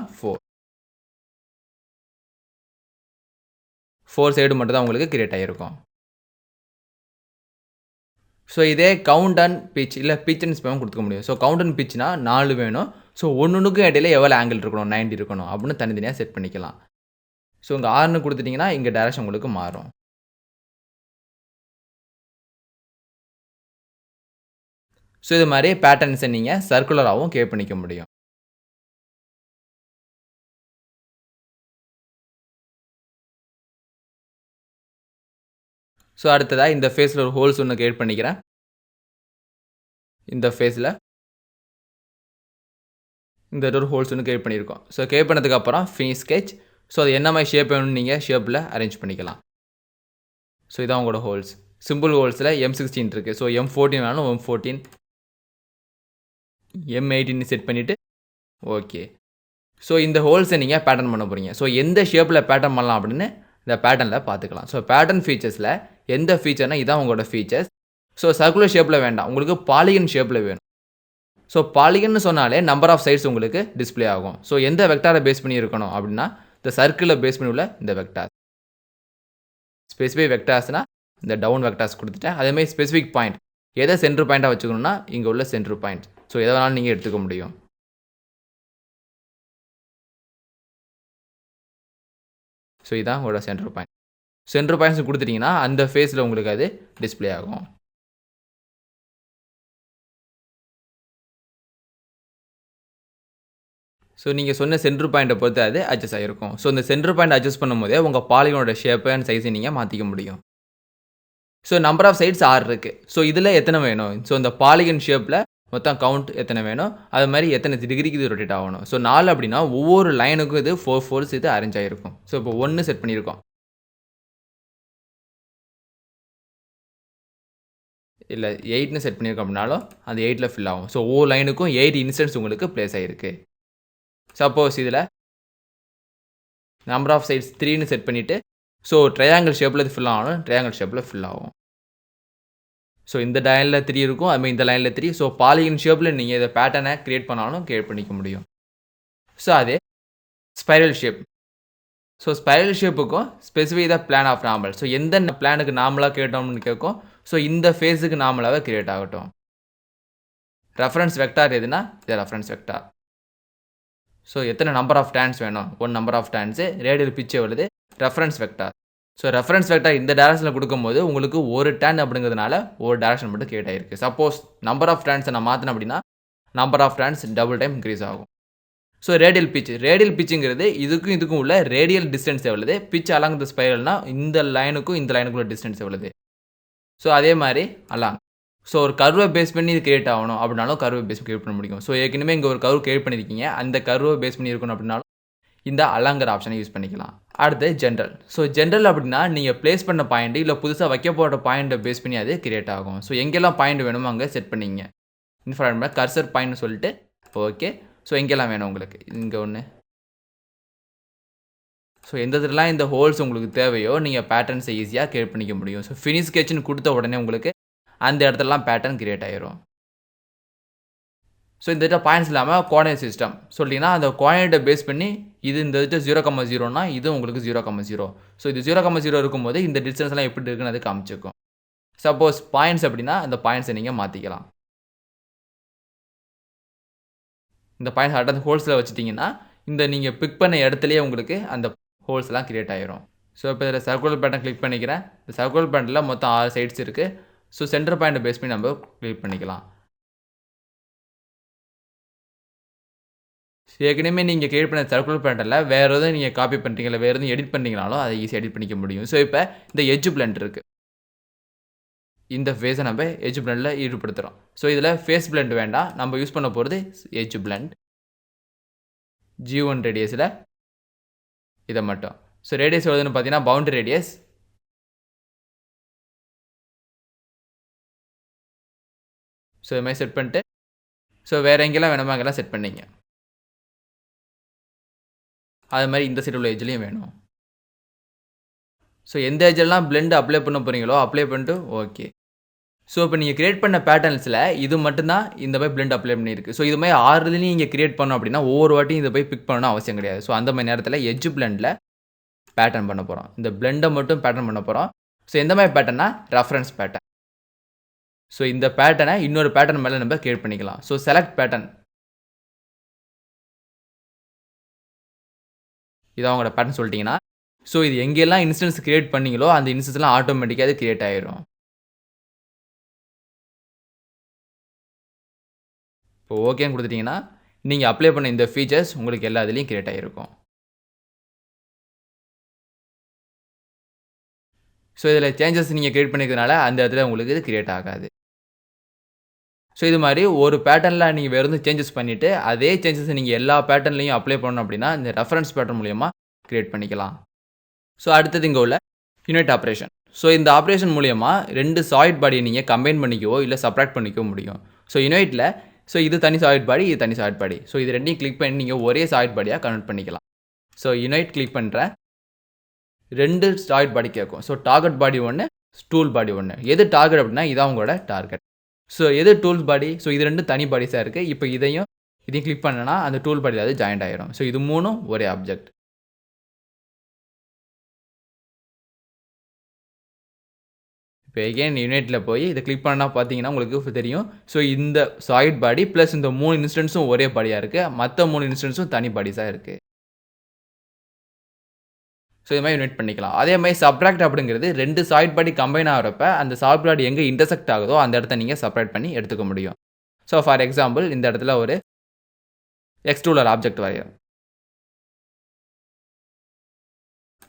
4 சைடு மட்டும் தான் உங்களுக்கு கிரியேட் ஆகிருக்கும். ஸோ இதே கவுண்ட் அண்ட் பிச் இல்லை பிச் அண்ட் ஸ்பேம் கொடுத்துக்க முடியும். ஸோ கவுண்ட் அண்ட் பிச்னா 4 வேணும். ஸோ ஒன்றுக்கும் இடையில எவ்வளோ ஆங்கிள் இருக்கணும், 90 இருக்கணும் அப்படின்னு தனித்தனியாக செட் பண்ணிக்கலாம். ஸோ இங்கே 6ன்னு கொடுத்துட்டிங்கன்னா இங்கே டைரக்ஷன் உங்களுக்கு மாறும். ஸோ இது மாதிரி பேட்டர்ன்ஸை நீங்கள் சர்க்குலராகவும் கிரியேட் பண்ணிக்க முடியும். ஸோ அடுத்ததாக இந்த ஃபேஸில் ஒரு ஹோல்ஸ் ஒன்று கிரியேட் பண்ணிக்கிறேன். இந்த ஃபேஸில் இந்த ஒரு ஹோல்ஸ் ஒன்று கிரியேட் பண்ணியிருக்கோம். ஸோ கிரியேட் பண்ணதுக்கப்புறம் ஃபினிஷ் ஸ்கெட்ச். ஸோ அது என்ன மாதிரி ஷேப் வேணும்னு நீங்கள் ஷேப்பில் அரேஞ்ச் பண்ணிக்கலாம். ஸோ இதான் உங்களோட ஹோல்ஸ். சிம்பிள் ஹோல்ஸில் M16 இருக்குது. ஸோ M14 வேணும், M14 M18 செட் பண்ணிவிட்டு ஓகே. ஸோ இந்த ஹோல்ஸை நீங்கள் பேட்டர்ன் பண்ண போகிறீங்க. ஸோ எந்த ஷேப்பில் பேட்டர்ன் பண்ணலாம் அப்படின்னு இந்த பேட்டர்னில் பார்த்துக்கலாம். ஸோ பேட்டர்ன் ஃபீச்சர்ஸில் எந்த ஃபீச்சர்னால் இதான் உங்களோட ஃபீச்சர்ஸ். ஸோ சர்க்குலர் ஷேப்பில் வேண்டாம், உங்களுக்கு பாலிகன் ஷேப்பில் வேணும். ஸோ பாலிகன்னு சொன்னாலே நம்பர் ஆஃப் சைட்ஸ் உங்களுக்கு டிஸ்பிளே ஆகும். ஸோ எந்த வெக்டாரை பேஸ் பண்ணி இருக்கணும் அப்படின்னா இந்த சர்க்கிளை பேஸ் பண்ணி உள்ள இந்த வெக்டார். ஸ்பெசிஃபிக் வெக்டார்ஸ்னால் இந்த டவுன் வெக்டார்ஸ் கொடுத்துட்டேன். அதேமாதிரி ஸ்பெசிஃபிக் பாயிண்ட் எதை சென்டர் பாயிண்ட்டாக வச்சுக்கணும்னா இங்கே உள்ள சென்டர் பாயிண்ட். ஸோ எதை வேணாலும் நீங்கள் எடுத்துக்க முடியும். ஸோ இதான் உங்களோட சென்டர் பாயிண்ட். சென்டர் பாயிண்ட்ஸ் கொடுத்துட்டிங்கன்னா அந்த ஃபேஸில் உங்களுக்கு அது டிஸ்பிளே ஆகும். ஸோ நீங்கள் சொன்ன சென்டர் பாயிண்ட்டை பொறுத்து அது அட்ஜஸ்ட் ஆகிருக்கும். ஸோ இந்த சென்டர் பாயிண்ட் அட்ஜஸ்ட் பண்ணும்போதே உங்கள் பாலிகனோட ஷேப்பு அண்ட் சைஸை நீங்கள் மாற்றிக்க முடியும். ஸோ நம்பர் ஆஃப் சைட்ஸ் 6 இருக்குது. ஸோ இதில் எத்தனை வேணும், ஸோ இந்த பாலிகன் ஷேப்பில் மொத்தம் கவுண்ட் எத்தனை வேணும், அது மாதிரி எத்தனை டிகிரிக்கு இது ரொட்டேட் ஆகணும். ஸோ 4 அப்படின்னா ஒவ்வொரு லைனுக்கும் இது 4 ஃபோர்ஸ் இது அரேஞ்ச் ஆகிருக்கும். ஸோ இப்போ 1 செட் பண்ணியிருக்கோம், இல்லை 8ன்னு செட் பண்ணியிருக்கோம் அப்படின்னாலும் அந்த 8ல் ஃபில் ஆகும். ஸோ ஒவ்வொரு லைனுக்கும் 8 இன்ஸ்டன்ஸ் உங்களுக்கு ப்ளேஸ் ஆகிருக்கு. சப்போஸ் இதில் நம்பர் ஆஃப் சைட்ஸ் 3ன்னு செட் பண்ணிவிட்டு ஸோ ட்ரையாங்கிள் ஷேப்பில் இது ஃபில் ஆகணும், ட்ரையாங்கிள் ஷேப்பில் ஃபில் ஆகும். ஸோ இந்த லைனில் 3 இருக்கும், அதுமாதிரி இந்த லைனில் 3. ஸோ பாலிகன் ஷேப்பில் நீங்கள் இதை பேட்டர்னை க்ரியேட் பண்ணாலும் க்ரியேட் பண்ணிக்க முடியும். ஸோ அதே ஸ்பைரல் ஷேப். ஸோ ஸ்பைரல் ஷேப்புக்கும் specific the plane of normal. So எந்த பிளானுக்கு நார்மலாக கேட்டோம்னு கேட்கும். ஸோ இந்த ஃபேஸுக்கு நார்மலாகவே க்ரியேட் ஆகட்டும். ரெஃபரன்ஸ் வெக்டார் எதுனா இது ரெஃபரன்ஸ் வெக்டார். ஸோ எத்தனை நம்பர் ஆஃப் டேன்ஸ் வேணும், 1 number of turns, radial pitch எவ்வளவு, reference vector. So reference vector இந்த டைரக்ஷனில் கொடுக்கும்போது உங்களுக்கு ஒரு டர்ன் அப்படிங்கிறதுனால ஒரு டைரக்ஷன் மட்டும் கிரியேட் ஆகிருக்கு. சப்போஸ் நம்பர் ஆஃப் டர்ன்ஸை நான் மாற்றினேன் அப்படின்னா number of turns double time increase ஆகும். ஸோ ரேடியல் பிச்சுங்கிறது இதுக்கும் உள்ள ரேடியல் டிஸ்டன்ஸ் எவ்வளவு, பிச் அலாங் த ஸ்பைரல்னா இந்த லைனுக்கும் இந்த லைனுக்குள்ள டிஸ்டன்ஸ் எவ்வளவு. ஸோ அதே மாதிரி அலாங். ஸோ ஒரு கர்வை பேஸ் பண்ணி இது கிரியேட் ஆகணும் அப்படின்னாலும் கர்வை பேஸ் கிரியேட் பண்ண முடியும். ஸோ ஏற்கனவே இங்கே ஒரு கர்வ் கிரியேட் பண்ணியிருக்கீங்க, அந்த கர்வை பேஸ் பண்ணி இருக்கணும் அப்படின்னாலும் இந்த அலாங்கிற ஆப்ஷனை யூஸ் பண்ணிக்கலாம். அடுத்து ஜென்ரல். ஸோ ஜென்ரல் அப்படின்னா நீங்கள் பிளேஸ் பண்ண பாயிண்ட் இல்லை புதுசாக வைக்க போகிற பாயிண்ட்டை பேஸ் பண்ணி அது கிரியேட் ஆகும். ஸோ எங்கெல்லாம் பாயிண்ட் வேணுமோ அங்கே செட் பண்ணிங்க. இன்ஃபார்ம் கர்சர் பாயிண்ட்னு சொல்லிட்டு ஓகே. ஸோ எங்கெல்லாம் வேணும் உங்களுக்கு, இங்கே ஒன்று. ஸோ எந்த இதெல்லாம் இந்த ஹோல்ஸ் உங்களுக்கு தேவையோ நீங்கள் பேட்டர்ன்ஸை ஈஸியாக கிரியேட் பண்ணிக்க முடியும். ஸோ ஃபினிஷ் ஸ்கெட்ச்னு கொடுத்த உடனே உங்களுக்கு அந்த இடத்துலலாம் பேட்டர்ன் கிரியேட் ஆயிரும். ஸோ இந்த இடத்துல பாயிண்ட்ஸ் இல்லாமல் கோஆர்டினேட் சிஸ்டம் சொல்லிட்டீங்கன்னா அந்த கோஆர்டினேட்டை பேஸ் பண்ணி இது இந்த இடத்துல 0,0னா இது உங்களுக்கு 0,0. ஸோ இது 0,0 இருக்கும்போது இந்த டிஸ்டன்ஸ்லாம் எப்படி இருக்குன்னு அது காமிச்சிருக்கும். சப்போஸ் பாயிண்ட்ஸ் அப்படின்னா அந்த பாயிண்ட்ஸை நீங்கள் மாற்றிக்கலாம். இந்த பாயிண்ட்ஸ் அடுத்த ஹோல்ஸில் வச்சுட்டிங்கன்னா இந்த நீங்கள் பிக் பண்ண இடத்துலையே உங்களுக்கு அந்த ஹோல்ஸ்லாம் கிரியேட் ஆகிரும். ஸோ இப்போ இதில் சர்க்குலர் பேட்டர்ன் கிளிக் பண்ணிக்கிறேன். இந்த சர்க்குலர் பேட்டர்னில் மொத்தம் 6 சைட்ஸ் இருக்குது. ஸோ சென்டர் பாயிண்ட்டை பேஸ் பண்ணி நம்ம கிளிக் பண்ணிக்கலாம். ஏற்கனவே நீங்கள் கிரியேட் பண்ண சர்க்குலர் பேட்டர்னில் வேறு எதுவும் நீங்கள் காப்பி பண்ணுறீங்களா, வேறு எதுவும் எடிட் பண்ணிங்கனாலும் அதை ஈஸியாக எடிட் பண்ணிக்க முடியும். ஸோ இப்போ இந்த எட்ஜ் பிளண்ட் இருக்குது, இந்த ஃபேஸை நம்ம எட்ஜ் பிளண்டில் ஈடுபடுத்துகிறோம். ஸோ இதில் ஃபேஸ் பிளண்ட் வேண்டாம், நம்ம யூஸ் பண்ண போகிறது எட்ஜ் பிளண்ட் G1 ரேடியஸில் இதை மட்டும். ஸோ ரேடியஸ் எவ்வளோன்னு பார்த்தீங்கன்னா பவுண்டரி ரேடியஸ். ஸோ இது மாதிரி செட் பண்ணிட்டு ஸோ வேறு எங்கெல்லாம் வேணுமோ அங்கெல்லாம் செட் பண்ணிங்க. அது மாதிரி இந்த சைடு உள்ள எட்ஜ்லையும் வேணும். ஸோ எந்த எட்ஜெல்லாம் பிளெண்ட் அப்ளை பண்ண போகிறீங்களோ அப்ளை பண்ணிட்டு ஓகே. ஸோ இப்போ நீங்கள் கிரியேட் பண்ண பேட்டர்ன்ஸில் இது மட்டும்தான் இந்த மாதிரி பிளெண்ட் அப்ளை பண்ணியிருக்கு. ஸோ இது மாதிரி 6 நீங்கள் கிரியேட் பண்ணோம் அப்படின்னா ஒவ்வொரு வாட்டியும் இதை போய் பிக் பண்ணணும் அவசியம் கிடையாது. ஸோ அந்த மாதிரி நேரத்தில் எட்ஜ் பிளெண்டில் பேட்டர்ன் பண்ண போகிறோம். இந்த பிளெண்டை மட்டும் பேட்டர்ன் பண்ண போகிறோம். ஸோ எந்த மாதிரி பேட்டர்னா ரெஃபரன்ஸ் பேட்டர்ன். ஸோ இந்த பேட்டர்னை இன்னொரு பேட்டர்ன் மேலே நம்ம கிரியேட் பண்ணிக்கலாம். ஸோ செலக்ட் பேட்டர்ன், இதான் உங்களோட பேட்டர்ன் சொல்லிட்டீங்கன்னா ஸோ இது எங்கெல்லாம் இன்ஸ்டன்ஸ் கிரியேட் பண்ணீங்களோ அந்த இன்ஸ்டன்ஸ்லாம் ஆட்டோமேட்டிக்காக அது கிரியேட் ஆகிடும். இப்போ ஓகேன்னு கொடுத்துட்டிங்கன்னா நீங்கள் அப்ளை பண்ண இந்த ஃபீச்சர்ஸ் உங்களுக்கு எல்லா இதுலேயும் கிரியேட் ஆகிருக்கும். ஸோ இதில் சேஞ்சஸ் நீங்கள் கிரியேட் பண்ணிக்கிறதுனால அந்த இடத்துல உங்களுக்கு இது கிரியேட் ஆகாது. ஸோ இது மாதிரி ஒரு பேட்டர்னில் நீங்கள் வேறு எதுவும் சேஞ்சஸ் பண்ணிவிட்டு அதே சேஞ்சஸை நீங்கள் எல்லா பேட்டர்ன்லையும் அப்ளை பண்ணணும் அப்படின்னா இந்த ரெஃபரன்ஸ் பேட்டர்ன் மூலயமா கிரியேட் பண்ணிக்கலாம். ஸோ அடுத்தது இங்கே உள்ள யூனிட் ஆப்ரேஷன். ஸோ இந்த ஆப்ரேஷன் மூலயமா 2 சாலிட் பாடியை நீங்கள் கம்பைன் பண்ணிக்கவோ இல்லை சப்ராக்ட் பண்ணிக்கவோ முடியும். ஸோ யூனிட்டில் ஸோ இது தனி சாலிட் பாடி, இது தனி சாலிட் பாடி. ஸோ இது ரெண்டையும் கிளிக் பண்ணி நீங்கள் ஒரே சாலிட் பாடியாக கன்வெர்ட் பண்ணிக்கலாம். ஸோ யூனிட் கிளிக் பண்ணுறேன், 2 சாலிட் பாடி கேட்கும். ஸோ டார்கெட் பாடி ஒன்று, டூல் பாடி ஒன்று. எது டார்கெட் அப்படின்னா இதான் உங்களோட டார்கெட். ஸோ எது டூல் பாடி, ஸோ இது 2 தனி பாடிஸாக இருக்குது. இப்போ இதையும் கிளிக் பண்ணனா அந்த டூல் பாடியில் அது ஜாயிண்ட் ஆகிடும். ஸோ இது 3 ஒரே ஆப்ஜெக்ட். இப்போ எகெயின் யூனிட்டில் போய் இதை கிளிக் பண்ணால் பார்த்தீங்கன்னா உங்களுக்கு தெரியும். ஸோ இந்த சாலிட் பாடி ப்ளஸ் இந்த 3 இன்ஸ்டன்ஸும் ஒரே பாடியாக இருக்குது, மற்ற 3 இன்ஸ்டன்ஸும் தனி பாடிஸாக இருக்குது. ஸோ இது மாதிரி யூனிட் பண்ணிக்கலாம். அதே மாதிரி சப்ராக்ட் அப்படிங்கிறது 2 சாலிட் பாடி கம்பைன் ஆகிறப்ப அந்த சாலிட் பாடி எங்கே இன்டர்செக்ட் ஆகுதோ அந்த இடத்த நீங்கள் செப்பரேட் பண்ணி எடுத்துக்க முடியும். ஸோ ஃபார் எக்ஸாம்பிள் இந்த இடத்துல ஒரு எக்ஸ்ட்ரூலர் ஆப்ஜெக்ட் வரையும்.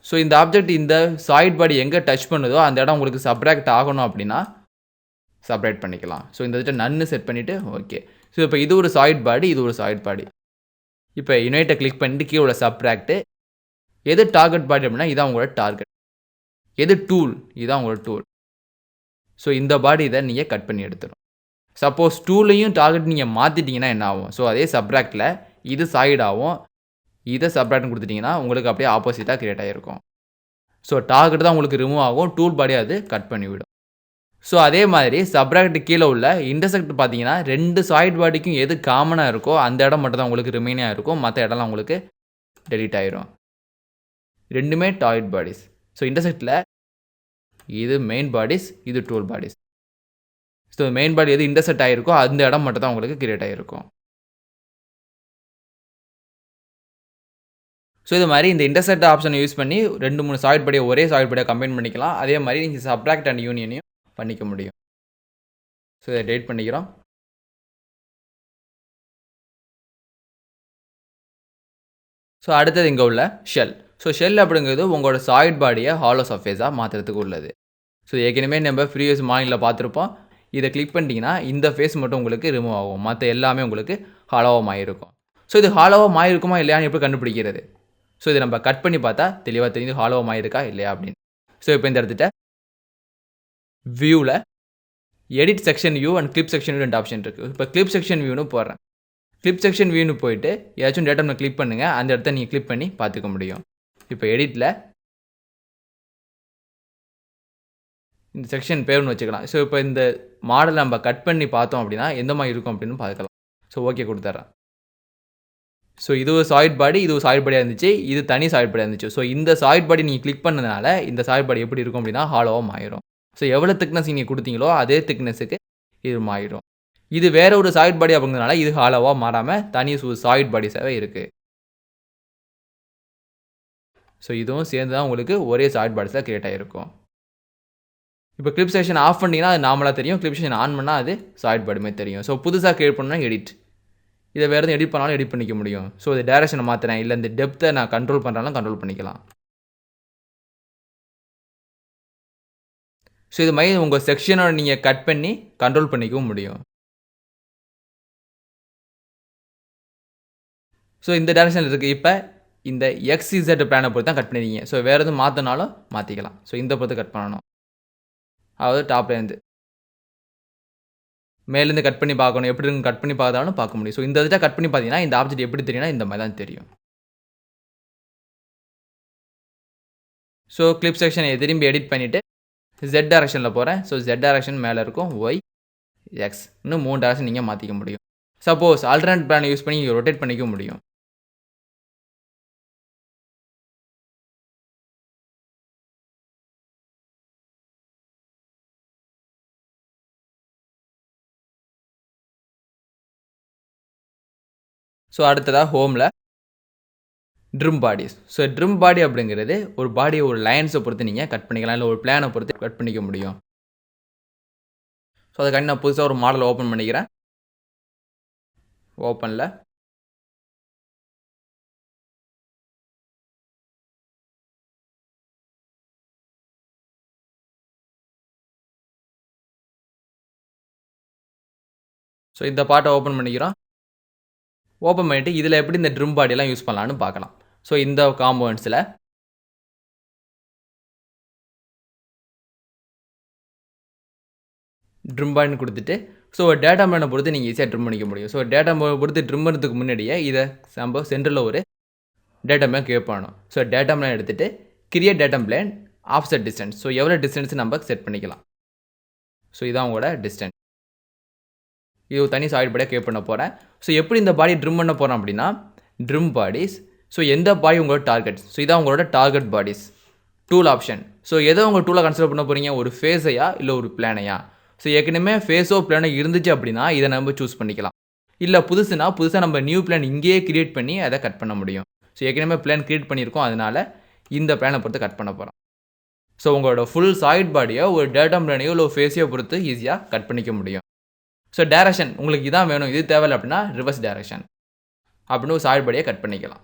ஸோ இந்த ஆப்ஜெக்ட் இந்த சாலிட் பாடி எங்கே டச் பண்ணுதோ அந்த இடம் உங்களுக்கு சப்ராக்ட் ஆகணும் அப்படின்னா செப்பரேட் பண்ணிக்கலாம். ஸோ இந்த இடத்துல நன்னு செட் பண்ணிவிட்டு ஓகே. ஸோ இப்போ இது ஒரு சாலிட் பாடி, இது ஒரு சாலிட் பாடி. இப்போ யூனிட்டை கிளிக் பண்ணிட்டு கீழே உள்ள சப்ராக்ட், எது டார்கெட் பாடி அப்படின்னா இதான் உங்களோட டார்கெட், எது டூல் இதான் உங்களோட டூல். ஸோ இந்த பாடி இதை நீங்கள் கட் பண்ணி எடுத்துடும். சப்போஸ் டூலையும் டார்கெட் நீங்கள் மாற்றிட்டிங்கன்னா என்ன ஆகும், ஸோ அதே சப்ராக்டில் இது சாலிடாகவும் இதை சப்ராக்ட்னு கொடுத்துட்டிங்கன்னா உங்களுக்கு அப்படியே ஆப்போசிட்டாக கிரியேட் ஆகிருக்கும். ஸோ டார்கெட் தான் உங்களுக்கு ரிமூவ் ஆகும், டூல் பாடி அது கட் பண்ணிவிடும். ஸோ அதே மாதிரி சப்ராக்ட் கீழே உள்ள இன்டர்செக்ட் பார்த்தீங்கன்னா 2 சாலிட் பாடிக்கும் எது காமனாக இருக்கோ அந்த இடம் மட்டும் தான் உங்களுக்கு ரிமைனாக இருக்கும், மற்ற இடம்லாம் உங்களுக்கு டெலீட் ஆயிரும். ரெண்டுமே டார்கெட் பாடிஸ். ஸோ இன்டர்செக்டில் இது மெயின் பாடிஸ், இது tool bodies. So main body எது இன்டர்செக்ட் ஆகிருக்கோ அந்த இடம் மட்டும் தான் உங்களுக்கு கிரியேட் ஆகிருக்கும். ஸோ இது மாதிரி இந்த இன்டர்செக்ட் ஆப்ஷனை யூஸ் பண்ணி 2-3 சாலிட் பாடியை ஒரே சாலிட் பாடியாக கம்பைன் பண்ணிக்கலாம். அதே மாதிரி நீங்கள் சப்ட்ராக்ட் அண்ட் யூனியனையும் பண்ணிக்க முடியும். ஸோ இதை டெலிட் பண்ணிக்கிறோம். ஸோ அடுத்தது இங்கே உள்ள ஷெல். ஸோ ஷெல் அப்படிங்கிறது உங்களோட சாலிட் பாடியை ஹாலோ சர்ஃபேஸாக மாற்றுறதுக்கு உள்ளது. ஸோ ஏற்கனவே நம்ம ப்ரீவியஸ் மார்னிங்கில் பார்த்துருப்போம். இதை கிளிக் பண்ணிட்டீங்கன்னா இந்த ஃபேஸ் மட்டும் உங்களுக்கு ரிமூவ் ஆகும். மற்ற எல்லாமே உங்களுக்கு ஹாலோவாக மாறியிருக்கும். ஸோ இது ஹாலோவாக மாறியிருக்குமா இல்லையான்னு எப்படி கண்டுபிடிக்கிறது? ஸோ இதை நம்ம கட் பண்ணி பார்த்தா தெளிவாக தெரியுது ஹாலோவாக மாறியிருக்கா இல்லையா அப்படின்னு. ஸோ இப்போ இந்த இடத்துல வியூவில் edit section view and clip section view 2 option இருக்குது. இப்போ கிளிப் செக்ஷன் வியூன்னு போடுறேன். கிளிப் செக்ஷன் வியூன்னு போயிட்டு ஏதாச்சும் டேட்டா கிளிக் பண்ணுங்கள். அந்த இடத்த நீங்கள் கிளிக் பண்ணி பார்த்துக்க முடியும். இப்போ எடிட்டில் இந்த செக்ஷன் பேர்னு வச்சுக்கலாம். ஸோ இப்போ இந்த மாடலை நம்ம கட் பண்ணி பார்த்தோம் அப்படின்னா எந்த மாதிரி இருக்கும் அப்படின்னு பார்க்கலாம். ஸோ ஓகே கொடுத்துட்றேன். ஸோ இது ஒரு சாலிட் பாடி, இது ஒரு சாலிட் பாடியாக இருந்துச்சு, இது தனி சாலிட் பாடியாக இருந்துச்சு. ஸோ இந்த சாலிட் பாடி நீங்கள் கிளிக் பண்ணதுனால இந்த சாலிட் பாடி எப்படி இருக்கும் அப்படின்னா ஹாலோவாக மாறிடும். ஸோ எவ்வளோ திக்னஸ் நீங்கள் கொடுத்தீங்களோ அதே திக்னஸுக்கு இது மாறிடும். இது வேற ஒரு சாலிட் பாடி அப்படிங்கிறதுனால இது ஹாலோவாக மாறாமல் தனி சாலிட் பாடிஸாகவே இருக்குது. ஸோ இதுவும் சேர்ந்து தான் உங்களுக்கு ஒரே சாலிட் பாடிஸாக கிரியேட் ஆகிருக்கும். இப்போ கிளிப் செக்ஷன் ஆஃப் பண்ணிங்கன்னா அது நார்மலாக தெரியும். கிளிப் செக்ஷன் ஆன் பண்ணால் அது சாலிட் பாடி மாதிரி தெரியும். ஸோ புதுசாக கிரியேட் பண்ணால் எடிட். இதை வேறு எதுவும் எடிட் பண்ணாலும் எடிட் பண்ணிக்க முடியும். ஸோ இது டேரக்ஷனை மாற்றுறேன் இல்லை இந்த டெப்த்தை நான் கண்ட்ரோல் பண்ணுறாலும் கண்ட்ரோல் பண்ணிக்கலாம். ஸோ இது மாதிரி உங்கள் செக்ஷனோட நீங்கள் கட் பண்ணி கண்ட்ரோல் பண்ணிக்கவும் முடியும். ஸோ இந்த டேரக்ஷனில் இருக்குது. இப்போ இந்த XZ பிளானை பொறுத்து தான் கட் பண்ணிருக்கீங்க. ஸோ வேறு எதுவும் மாற்றினாலும் மாற்றிக்கலாம். ஸோ இந்த பொறுத்து கட் பண்ணணும். அதாவது டாப்லேருந்து மேலேருந்து கட் பண்ணி பார்க்கணும். எப்படி இருக்கு கட் பண்ணி பார்த்தாலும் பார்க்க முடியும். ஸோ இந்த இதை கட் பண்ணி பார்த்தீங்கன்னா இந்த ஆப்ஜெக்ட் எப்படி தெரியும்னா இந்த மாதிரி தான் தெரியும். ஸோ கிளிப் செக்ஷனை திரும்பி எடிட் பண்ணிவிட்டு Z டைரக்ஷனில் போகிறேன். ஸோ Z டைரக்ஷன் மேலே இருக்கும், Y, X இன்னும் 3 டைரக்ஷன் நீங்கள் மாற்றிக்க முடியும். சப்போஸ் ஆல்டர்னேட் பிளானை யூஸ் பண்ணி ரொட்டேட் பண்ணிக்க முடியும். ஸோ அடுத்ததாக ஹோமில் ட்ரிம் பாடிஸ். ஸோ ட்ரிம் பாடி அப்படிங்கிறது ஒரு பாடியை ஒரு லைன்ஸை பொறுத்து நீங்கள் கட் பண்ணிக்கலாம், இல்லை ஒரு பிளானை பொறுத்து கட் பண்ணிக்க முடியும். ஸோ அதுக்காண்டி நான் புதுசாக ஒரு மாடலை ஓப்பன் பண்ணிக்கிறேன். ஓப்பனில் ஸோ இந்த பாட்டை ஓப்பன் பண்ணிக்கிறோம். ஓப்பன் பண்ணிவிட்டு இதில் எப்படி இந்த ட்ரிம் பாடியெல்லாம் யூஸ் பண்ணலான்னு பார்க்கலாம். ஸோ இந்த காம்போனன்ட்ஸில் ட்ரிம் பாடின்னு கொடுத்துட்டு ஸோ டேட்டா பிளானை பொறுத்து நீங்கள் ஈஸியாக ட்ரிம் பண்ணிக்க முடியும். ஸோ டேட்டா பொறுத்து ட்ரிம் பண்ணுறதுக்கு முன்னாடியே இதை நம்ம சென்டரில் ஒரு டேட்டா பிளான் கிரியேட் பண்ணணும். ஸோ டேட்டா பிளான் எடுத்துகிட்டு create data plan offset distance. So எவ்வளோ டிஸ்டன்ஸ் நம்ம செட் பண்ணிக்கலாம். ஸோ இதான் உங்களோட டிஸ்டன்ஸ். இது தனி சாலிட் பாடியாக கிரியேட் பண்ண போகிறேன். ஸோ எப்படி இந்த பாடி ட்ரிம் பண்ண போகிறோம் அப்படின்னா ட்ரிம் பாடிஸ். ஸோ எந்த பாடி உங்களோட டார்கெட்ஸ். ஸோ இதான் உங்களோட target bodies. Tool option. So எதை உங்கள் டூலை கன்சிடர் பண்ண போகிறீங்க, ஒரு ஃபேஸையா இல்லை ஒரு பிளானையா. ஸோ ஏற்கனவே ஃபேஸோ பிளானோ இருந்துச்சு அப்படின்னா இதை நம்ம சூஸ் பண்ணிக்கலாம். இல்லை புதுசாக நம்ம நியூ பிளான் இங்கேயே கிரியேட் பண்ணி அதை கட் பண்ண முடியும். ஸோ ஏற்கனவே பிளான் கிரியேட் பண்ணியிருக்கோம், அதனால் இந்த பிளானை பொறுத்து கட் பண்ண போகிறோம். ஸோ உங்களோட ஃபுல் சாலிட் பாடியோ ஒரு டேட்டா பிளானையோ இல்லை ஃபேஸையோ பொறுத்து ஈஸியாக கட் பண்ணிக்க முடியும். ஸோ டேரக்ஷன் உங்களுக்கு இதான் வேணும், இது தேவையில்லை அப்படின்னா ரிவர்ஸ் டேரக்ஷன் அப்படின்னு ஒரு சாலிட் பாடியை கட் பண்ணிக்கலாம்.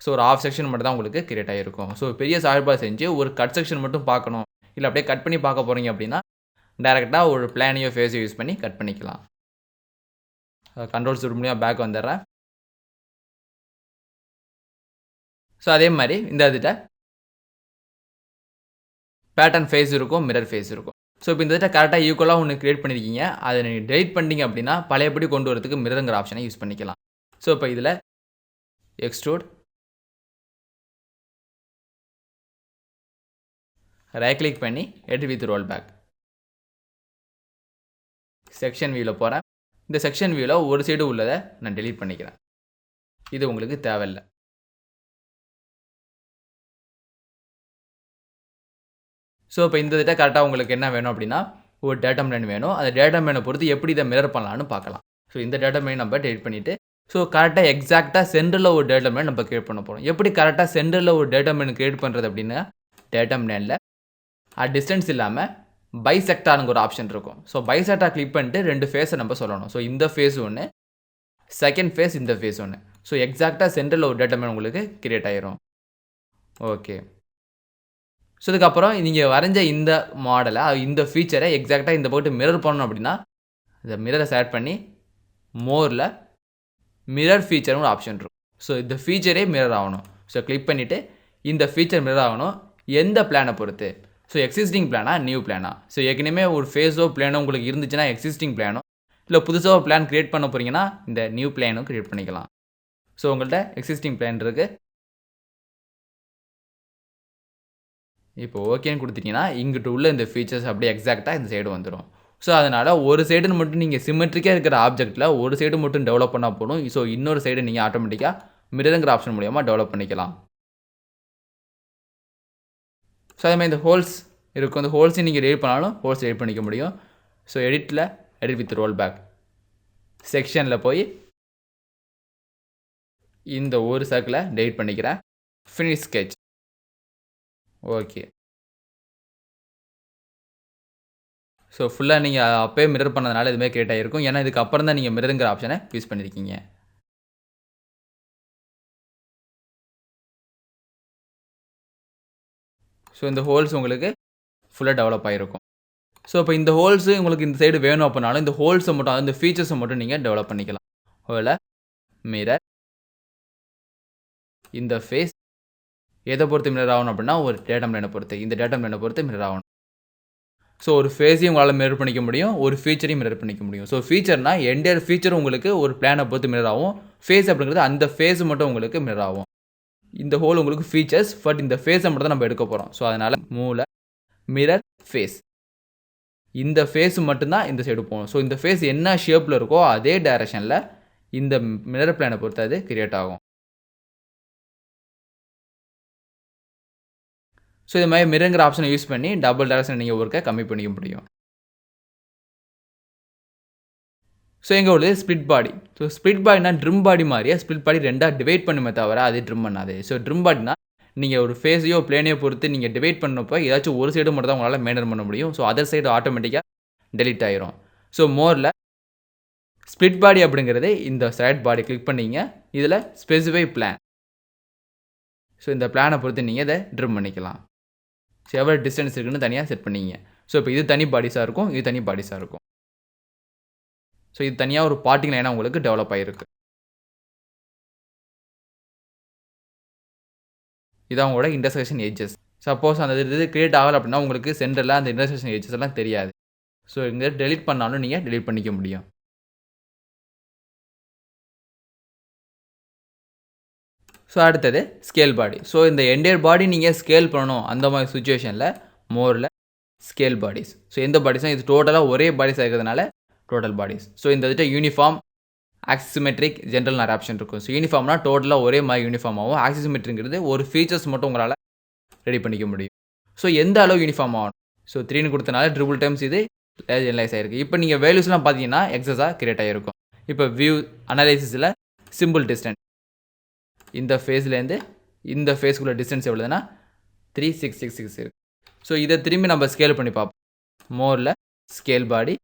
ஸோ ஒரு ஆஃப் செக்ஷன் மட்டும் தான் உங்களுக்கு கிரியேட் ஆகிருக்கும். ஸோ பெரிய சாலிட் பாடி செஞ்சு ஒரு கட் செக்ஷன் மட்டும் பார்க்கணும், இல்லை அப்படியே கட் பண்ணி பார்க்க போகிறீங்க அப்படின்னா டேரெக்டாக ஒரு பிளானையோ ஃபேஸையோ யூஸ் பண்ணி கட் பண்ணிக்கலாம். கண்ட்ரோல் சுட் மூலியமாக பேக் வந்துடுறேன். ஸோ அதே மாதிரி இந்த இதுகிட்ட பேட்டர்ன் ஃபேஸ் இருக்கும், மிரர் ஃபேஸ் இருக்கும். ஸோ இப்போ இந்த இதில் கரெக்டாக ஈக்குவலாக ஒன்று கிரியேட் பண்ணியிருக்கீங்க, அதை நீங்கள் டெலிட் பண்ணிட்டீங்க அப்படின்னா பழையபடி கொண்டு வரதுக்கு மிரருங்கிற ஆப்ஷனை யூஸ் பண்ணிக்கலாம். ஸோ இப்போ இதில் எக்ஸ்ட்ரூட், ரைட் கிளிக் பண்ணி edit with roll back, section வியூவில் போகிறேன். இந்த செக்ஷன் வியூவில் ஒரு சைடு உள்ளதை நான் டெலிட் பண்ணிக்கிறேன், இது உங்களுக்கு தேவையில்லை. ஸோ இப்போ இந்த இதில் கரெக்டாக உங்களுக்கு என்ன வேணும் அப்படின்னா ஒரு டேட்டா பிளான் வேணும். அந்த டேட்டா பிளானை பொறுத்து எப்படி இதை மிரர் பண்ணலான்னு பார்க்கலாம். ஸோ இந்த டேட்டா பிளான் நம்ம டெலிட் பண்ணிவிட்டு ஸோ கரெக்டாக எக்ஸாக்டாக சென்டரில் ஒரு டேட்டா லைன் நம்ம கிரியேட் பண்ண போகிறோம். எப்படி கரெக்டாக சென்டரில் ஒரு டேட்டா லைன் கிரியேட் பண்ணுறது அப்படின்னா, டேட்டா லைனில் டிஸ்டன்ஸ் இல்லாமல் பைசெக்டார்னு ஒரு ஆப்ஷன் இருக்கும். ஸோ பைசெக்டார் கிளிக் பண்ணிட்டு 2 ஃபேஸை நம்ம சொல்லணும். ஸோ இந்த ஃபேஸ் ஒன்று, செகண்ட் ஃபேஸ் இந்த ஃபேஸ் ஒன்று. ஸோ எக்ஸாக்டாக சென்டரில் ஒரு டேட்டா லைன் உங்களுக்கு கிரியேட் ஆயிரும். ஓகே. ஸோ இதுக்கப்புறம் நீங்கள் வரைஞ்ச இந்த மாடலை, இந்த ஃபீச்சரை எக்ஸாக்டாக இந்த போட்டு மிரர் பண்ணணும் அப்படின்னா, இந்த மிரரை செலக்ட் பண்ணி மோரில் மிரர் ஃபீச்சர்னு ஒரு ஆப்ஷன் இருக்கும். ஸோ இந்த ஃபீச்சரே மிரர் ஆகணும். ஸோ கிளிக் பண்ணிவிட்டு இந்த ஃபீச்சர் மிரர் ஆகணும். எந்த பிளானை பொறுத்து? ஸோ எக்ஸிஸ்டிங் பிளானா, நியூ பிளானா? ஸோ ஏற்கனவே ஒரு ஃபேஸோ பிளானோ உங்களுக்கு இருந்துச்சுன்னா எக்ஸிஸ்டிங் பிளானோ, இல்லை புதுசாக ஒரு பிளான் கிரியேட் பண்ண போகிறீங்கன்னா இந்த நியூ பிளானும் கிரியேட் பண்ணிக்கலாம். ஸோ உங்கள்கிட்ட எக்ஸிஸ்டிங் பிளான் இருக்குது. இப்போ ஓகேன்னு கொடுத்துட்டீங்கன்னா இங்கிட்டு உள்ள இந்த ஃபீச்சர்ஸ் அப்படியே எக்ஸாக்டாக இந்த சைடு வந்துடும். ஸோ அதனால் ஒரு சைடுன்னு மட்டும் நீங்கள் சிமெட்ரிக்காக இருக்கிற ஆப்ஜெக்ட்டில் ஒரு சைடு மட்டும் டெவலப் பண்ணால் போதும். ஸோ இன்னொரு சைடு நீங்கள் ஆட்டோமேட்டிக்காக மிரருங்கிற ஆப்ஷன் மூலியமாக டெவலப் பண்ணிக்கலாம். ஸோ அதேமாதிரி இந்த ஹோல்ஸ் இருக்கும். இந்த ஹோல்ஸையும் நீங்கள் எடிட் பண்ணாலும் ஹோல்ஸ் எடிட் பண்ணிக்க முடியும். ஸோ எடிட்டில் எடிட் வித் ரோல் பேக் செக்ஷனில் போய் இந்த ஒரு சர்க்கிளை டெலிட் பண்ணிக்கிறேன். Finish sketch. ஓகே. ஸோ ஃபுல்லாக நீங்கள் அப்போயே மிரர் பண்ணதுனால இதுமாதிரி கிரியேட் ஆகிருக்கும். ஏன்னா இதுக்கப்புறம் தான் நீங்கள் மிரருங்கிற ஆப்ஷனை யூஸ் பண்ணியிருக்கீங்க. ஸோ இந்த ஹோல்ஸ் உங்களுக்கு ஃபுல்லாக டெவலப் ஆகிருக்கும். ஸோ இப்போ இந்த ஹோல்ஸு உங்களுக்கு இந்த சைடு வேணும் அப்படின்னாலும் இந்த ஹோல்ஸை மட்டும், அந்த ஃபீச்சர்ஸை மட்டும் நீங்கள் டெவலப் பண்ணிக்கலாம். அதில் மிரர், இந்த ஃபேஸ் எதை பொறுத்து மிரர் ஆகணும் அப்படின்னா ஒரு டேட்டா லைனை பொறுத்து, இந்த டேட்டா லைனை பொறுத்து மிரர் ஆகணும். ஸோ ஒரு ஃபேஸையும் உங்களால் மிரர் பண்ணிக்க முடியும், ஒரு ஃபீச்சரையும் மிரர் பண்ணிக்க முடியும். ஸோ ஃபீச்சர்னா என்டையர் ஃபீச்சரும் உங்களுக்கு ஒரு பிளானை பொறுத்து மிரர் ஆகும். ஃபேஸ் அப்படிங்கிறது அந்த ஃபேஸ் மட்டும் உங்களுக்கு மிரர் ஆகும். இந்த ஹோல் உங்களுக்கு ஃபீச்சர்ஸ், பட் இந்த ஃபேஸை மட்டும் தான் நம்ம எடுக்க போகிறோம். ஸோ அதனால் மூல மிரர் ஃபேஸ், இந்த ஃபேஸ் மட்டும்தான் இந்த சைடு போகணும். ஸோ இந்த ஃபேஸ் என்ன ஷேப்பில் இருக்கோ அதே டைரக்ஷனில் இந்த மிரர் பிளானை பொறுத்து அது கிரியேட் ஆகும். ஸோ இது மாதிரி மிரருங்கிற ஆப்ஷனை யூஸ் பண்ணி டபுள் டைரக்ஷன் நீங்கள் ஒர்க்கை கம்மி பண்ணிக்க முடியும். ஸோ எங்கே உள்ளது ஸ்ப்ளிட் பாடி. ஸோ ஸ்ப்ளிட் பாடினா ட்ரிம் பாடி மாதிரியே ஸ்ப்ளிட் பாடி ரெண்டாக டிவைட் பண்ணுமே தவிர அதே ட்ரிம் பண்ணாது. ஸோ ட்ரிம் பாடினா நீங்கள் ஒரு ஃபேஸையோ பிளேனையோ பொறுத்து நீங்கள் டிவைட் பண்ணப்போ ஏதாச்சும் ஒரு சைடு மட்டும் தான் உங்களால் மெயின்டைன் பண்ண முடியும். ஸோ அதர் சைடு ஆட்டோமேட்டிக்காக டெலிட் ஆயிரும். ஸோ மோரில் ஸ்ப்ளிட் பாடி அப்படிங்கிறது இந்த சைட் பாடி கிளிக் பண்ணிங்க. இதில் ஸ்பெசிஃபை பிளான். ஸோ இந்த பிளானை பொறுத்து நீங்கள் இதை ட்ரிம் பண்ணிக்கலாம். ஸோ எவ்வளோ டிஸ்டன்ஸ் இருக்குன்னு தனியாக செட் பண்ணிங்க. ஸோ இப்போ இது தனி பாடிஸாக இருக்கும், இது தனி பாடிஸாக இருக்கும். ஸோ இது தனியாக ஒரு பார்ட்டிங் லைனாக உங்களுக்கு டெவலப் ஆகிருக்கு. இதான் உங்களோட இன்டர்செக்ஷன் எட்ஜஸ். சப்போஸ் அந்த இது கிரியேட் ஆகலை அப்படின்னா உங்களுக்கு சென்டரில் அந்த இன்டர்செக்ஷன் எட்ஜஸ் எல்லாம் தெரியாது. ஸோ இங்கே டெலிட் பண்ணாலும் நீங்கள் டெலிட் பண்ணிக்க முடியும். ஸோ அடுத்தது ஸ்கேல் பாடி. ஸோ இந்த என்டையர் பாடி நீங்கள் ஸ்கேல் பண்ணணும் அந்த மாதிரி சுச்சுவேஷனில் மோரில் ஸ்கேல் பாடிஸ். ஸோ எந்த பாடிஸும் இது டோட்டலாக ஒரே பாடிஸாக இருக்கிறதுனால டோட்டல் பாடிஸ். ஸோ இந்த இதுட்ட யூனிஃபார்ம், ஆக்சிமெட்ரிக், ஜென்ரல் நிறைய ஆப்ஷன் இருக்கும். ஸோ யூனிஃபார்ம்னா டோட்டலாக ஒரே மாதிரி யூனிஃபார்ம் ஆகும். ஆக்சிமெட்ரிங்கிறது ஒரு ஃபீச்சர்ஸ் மட்டும் உங்களால் ரெடி பண்ணிக்க முடியும். ஸோ எந்த அளவு யூனிஃபார்ம் ஆகணும். ஸோ 3ன்னு கொடுத்தனால ட்ரிபிள் டைம்ஸ் இது ஜெனரலைஸ் ஆகிருக்கு. இப்போ நீங்கள் வேல்யூஸ்லாம் பார்த்தீங்கன்னா எக்ஸஸாக கிரியேட் ஆகிருக்கும். இப்போ வியூ அனலைசிஸில் சிம்பிள் டிஸ்டன்ஸ் இந்த ஃபேஸ்லேருந்து இந்த ஃபேஸ்க்குள்ள டிஸ்டன்ஸ் எவ்வளோதுன்னா 3666 இருக்குது. ஸோ இதை திரும்பி நம்ம ஸ்கேல் பண்ணி பார்ப்போம். மோரில் ஸ்கேல் பாடி,